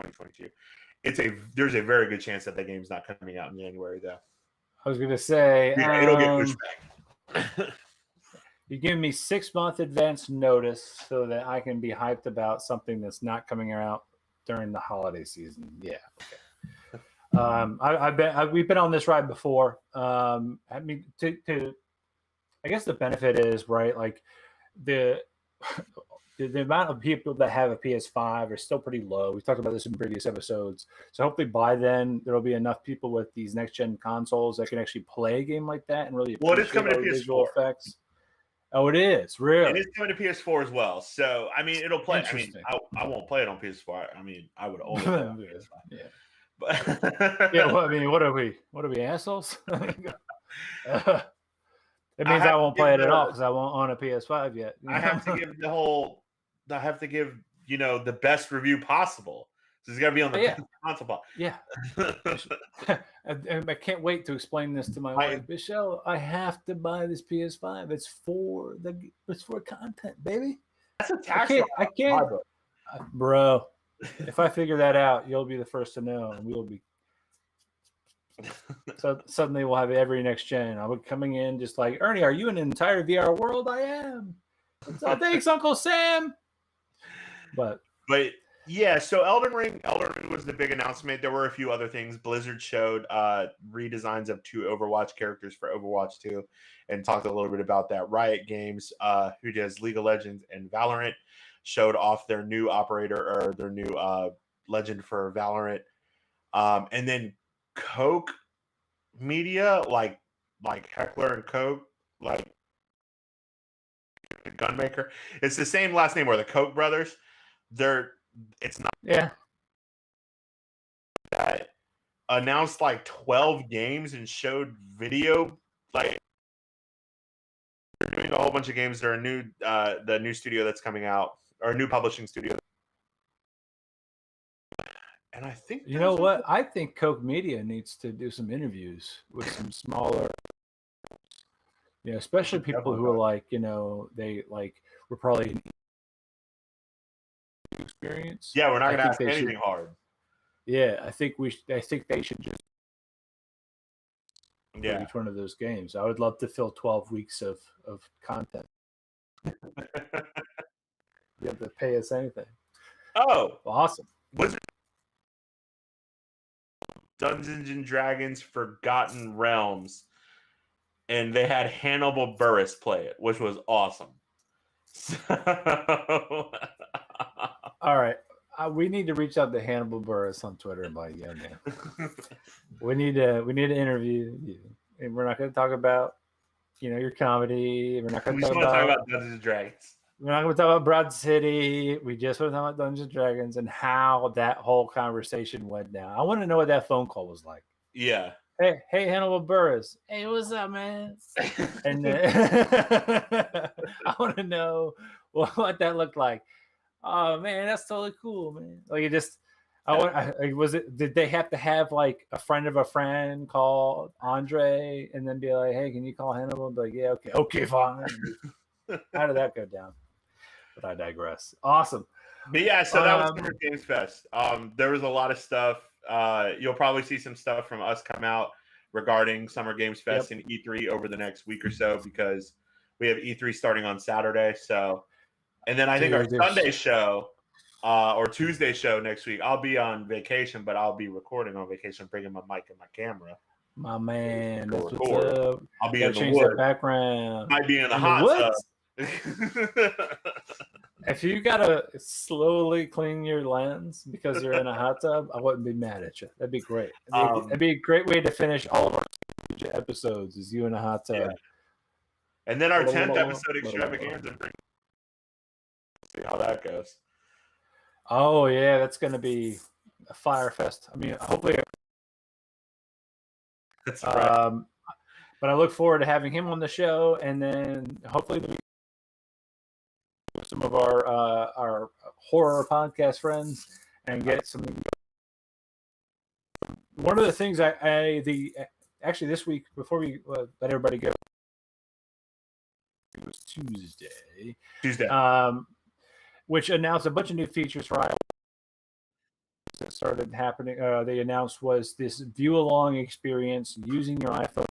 Speaker 2: 2022. There's a very good chance that the game's not coming out in January, though.
Speaker 1: I was gonna say
Speaker 2: it'll get pushed back.
Speaker 1: You give me 6-month advance notice so that I can be hyped about something that's not coming out during the holiday season. Yeah. Okay. We've been on this ride before. I mean, I guess the benefit is right, like the the amount of people that have a PS5 are still pretty low. We've talked about this in previous episodes. So hopefully by then there will be enough people with these next gen consoles that can actually play a game like that and really appreciate
Speaker 2: it's coming to PS4.
Speaker 1: Visual effects. Oh, it is really.
Speaker 2: And it's coming to PS4 as well. So I mean, it'll play. I mean, I won't play it on PS4. I mean, I would only play it on PS5.
Speaker 1: Yeah.
Speaker 2: But
Speaker 1: yeah. Well, I mean, what are we? What are we, assholes? It means I won't play it at all because I won't own a PS5 yet.
Speaker 2: I have to give I have to give the best review possible. So it's got to be on the console.
Speaker 1: Yeah. I can't wait to explain this to my wife, Michelle. I have to buy this PS5. It's for content, baby.
Speaker 2: That's a tax.
Speaker 1: I can't, bro. If I figure that out, you'll be the first to know, and we'll be. So suddenly we'll have every next gen. I'll be coming in just like, Ernie, are you in an entire VR world? I am. So thanks, Uncle Sam. But
Speaker 2: yeah, so Elden Ring was the big announcement. There were a few other things. Blizzard showed redesigns of 2 Overwatch characters for Overwatch 2 and talked a little bit about that. Riot Games, who does League of Legends and Valorant, showed off their new operator or their new legend for Valorant. And then Coke Media, like Heckler and Koch, like the gun maker. It's the same last name, or the Koch brothers. It's not.
Speaker 1: Yeah.
Speaker 2: That announced like 12 games and showed video. Like they're doing a whole bunch of games. They're the new studio that's coming out, or a new publishing studio. And I think
Speaker 1: what? I think Coke Media needs to do some interviews with some smaller, especially people who are like, they like we're probably experience.
Speaker 2: Yeah, we're not going to ask anything hard.
Speaker 1: Yeah, I think they should just each one of those games. I would love to fill 12 weeks of content. You have to pay us anything.
Speaker 2: Oh,
Speaker 1: awesome!
Speaker 2: Was it Dungeons and Dragons Forgotten Realms, and they had Hannibal Buress play it, which was awesome.
Speaker 1: All right, we need to reach out to Hannibal Buress on Twitter and like, yeah, man, we need to interview you, and we're not going to talk about your comedy. We're not going to talk about
Speaker 2: Dungeons and Dragons.
Speaker 1: We're not going to talk about Broad City. We just want to talk about Dungeons and Dragons and how that whole conversation went down. I want to know what that phone call was like.
Speaker 2: Yeah.
Speaker 1: Hey, Hannibal Buress. Hey, what's up, man? And I want to know what that looked like. Oh man, that's totally cool, man. Like it just, did they have to have like a friend of a friend call Andre and then be like, hey, can you call Hannibal? And be like, yeah, okay, fine. How did that go down? But I digress. Awesome.
Speaker 2: But yeah, so that was Summer Games Fest. There was a lot of stuff. You'll probably see some stuff from us come out regarding Summer Games Fest and E3 over the next week or so, because we have E3 starting on Saturday. So, and then I think our Sunday show or Tuesday show next week, I'll be on vacation, but I'll be recording on vacation, bringing my mic and my camera.
Speaker 1: My man, that's what's up.
Speaker 2: I'll be in the
Speaker 1: woods. Background.
Speaker 2: Might be in the hot tub.
Speaker 1: If you gotta slowly clean your lens because you're in a hot tub, I wouldn't be mad at you. That'd be great. That'd be a great way to finish all of our episodes. Is you in a hot tub?
Speaker 2: Yeah. And then our 10th episode extravaganza. See how that goes.
Speaker 1: Oh yeah, that's gonna be a fire fest. I mean, hopefully.
Speaker 2: That's right.
Speaker 1: But I look forward to having him on the show, and then hopefully some of our horror podcast friends and get some. One of the things actually this week, before we let everybody go, it was Tuesday, which announced a bunch of new features for iOS that started happening. They announced was this view along experience using your iPhone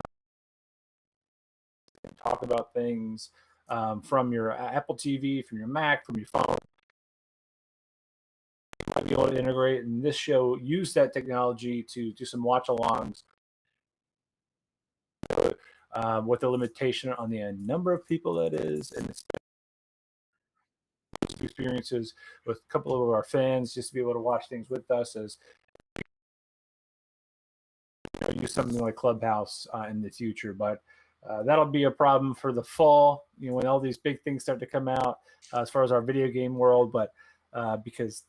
Speaker 1: and talk about things from your Apple TV, from your Mac, from your phone. might be able to integrate. And this show used that technology to do some watch-alongs with the limitation on the number of people that is, and experiences with a couple of our fans just to be able to watch things with us as use something like Clubhouse in the future. But that'll be a problem for the fall, when all these big things start to come out as far as our video game world. But because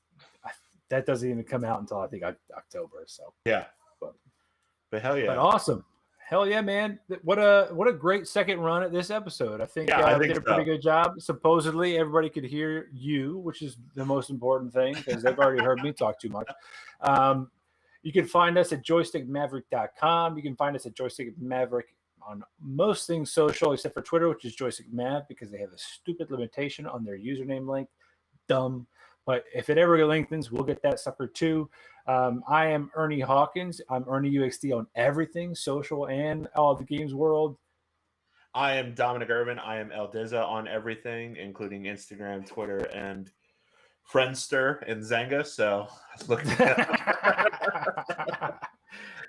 Speaker 1: that doesn't even come out until I think October. So
Speaker 2: yeah, but hell yeah,
Speaker 1: but awesome. Hell yeah, man! What a great second run at this episode. I think
Speaker 2: I
Speaker 1: did a pretty good job. Supposedly, everybody could hear you, which is the most important thing because they've already heard me talk too much. You can find us at joystickmaverick.com. You can find us at Joystick Maverick on most things social except for Twitter, which is Joystick Mav, because they have a stupid limitation on their username length. Dumb. But if it ever lengthens, we'll get that sucker too. I am Ernie Hawkins. I'm Ernie UXD on everything, social and all the games world.
Speaker 2: I am Dominic Irvine. I am El Dizza on everything, including Instagram, Twitter, and Friendster and Zanga. So look at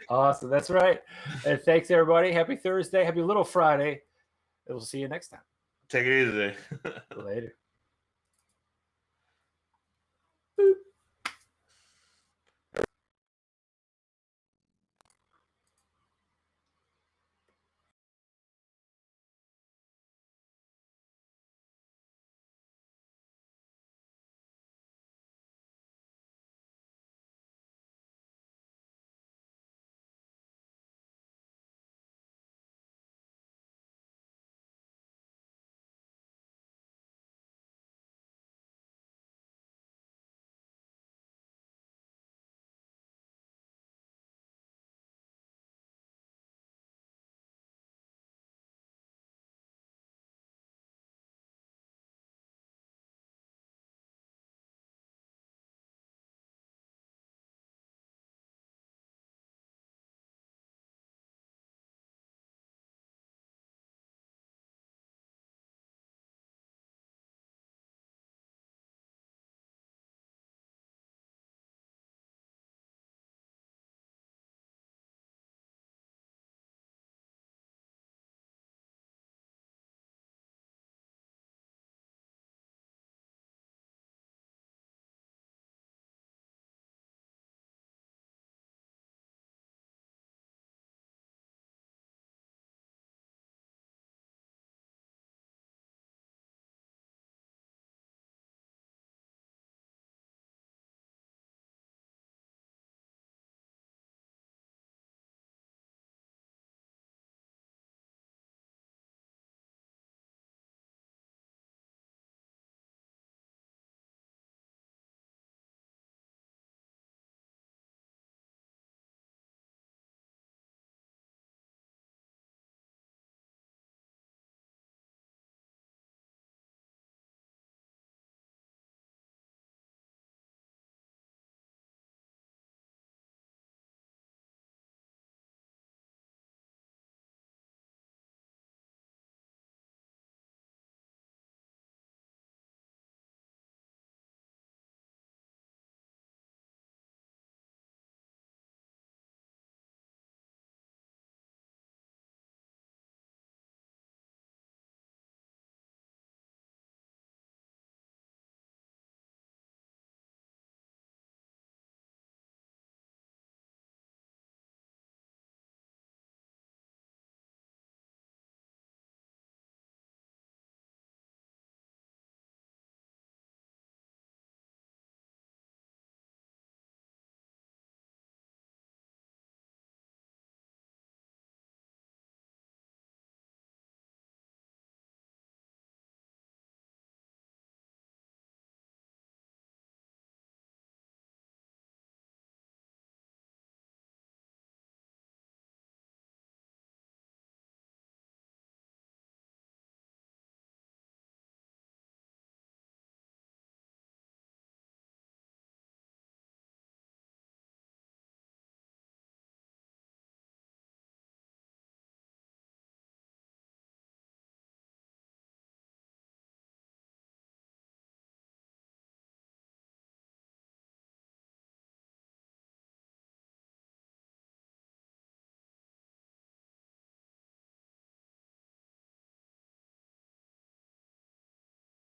Speaker 1: Awesome. That's right. And thanks, everybody. Happy Thursday. Happy Little Friday. We'll see you next time.
Speaker 2: Take it easy.
Speaker 1: Later.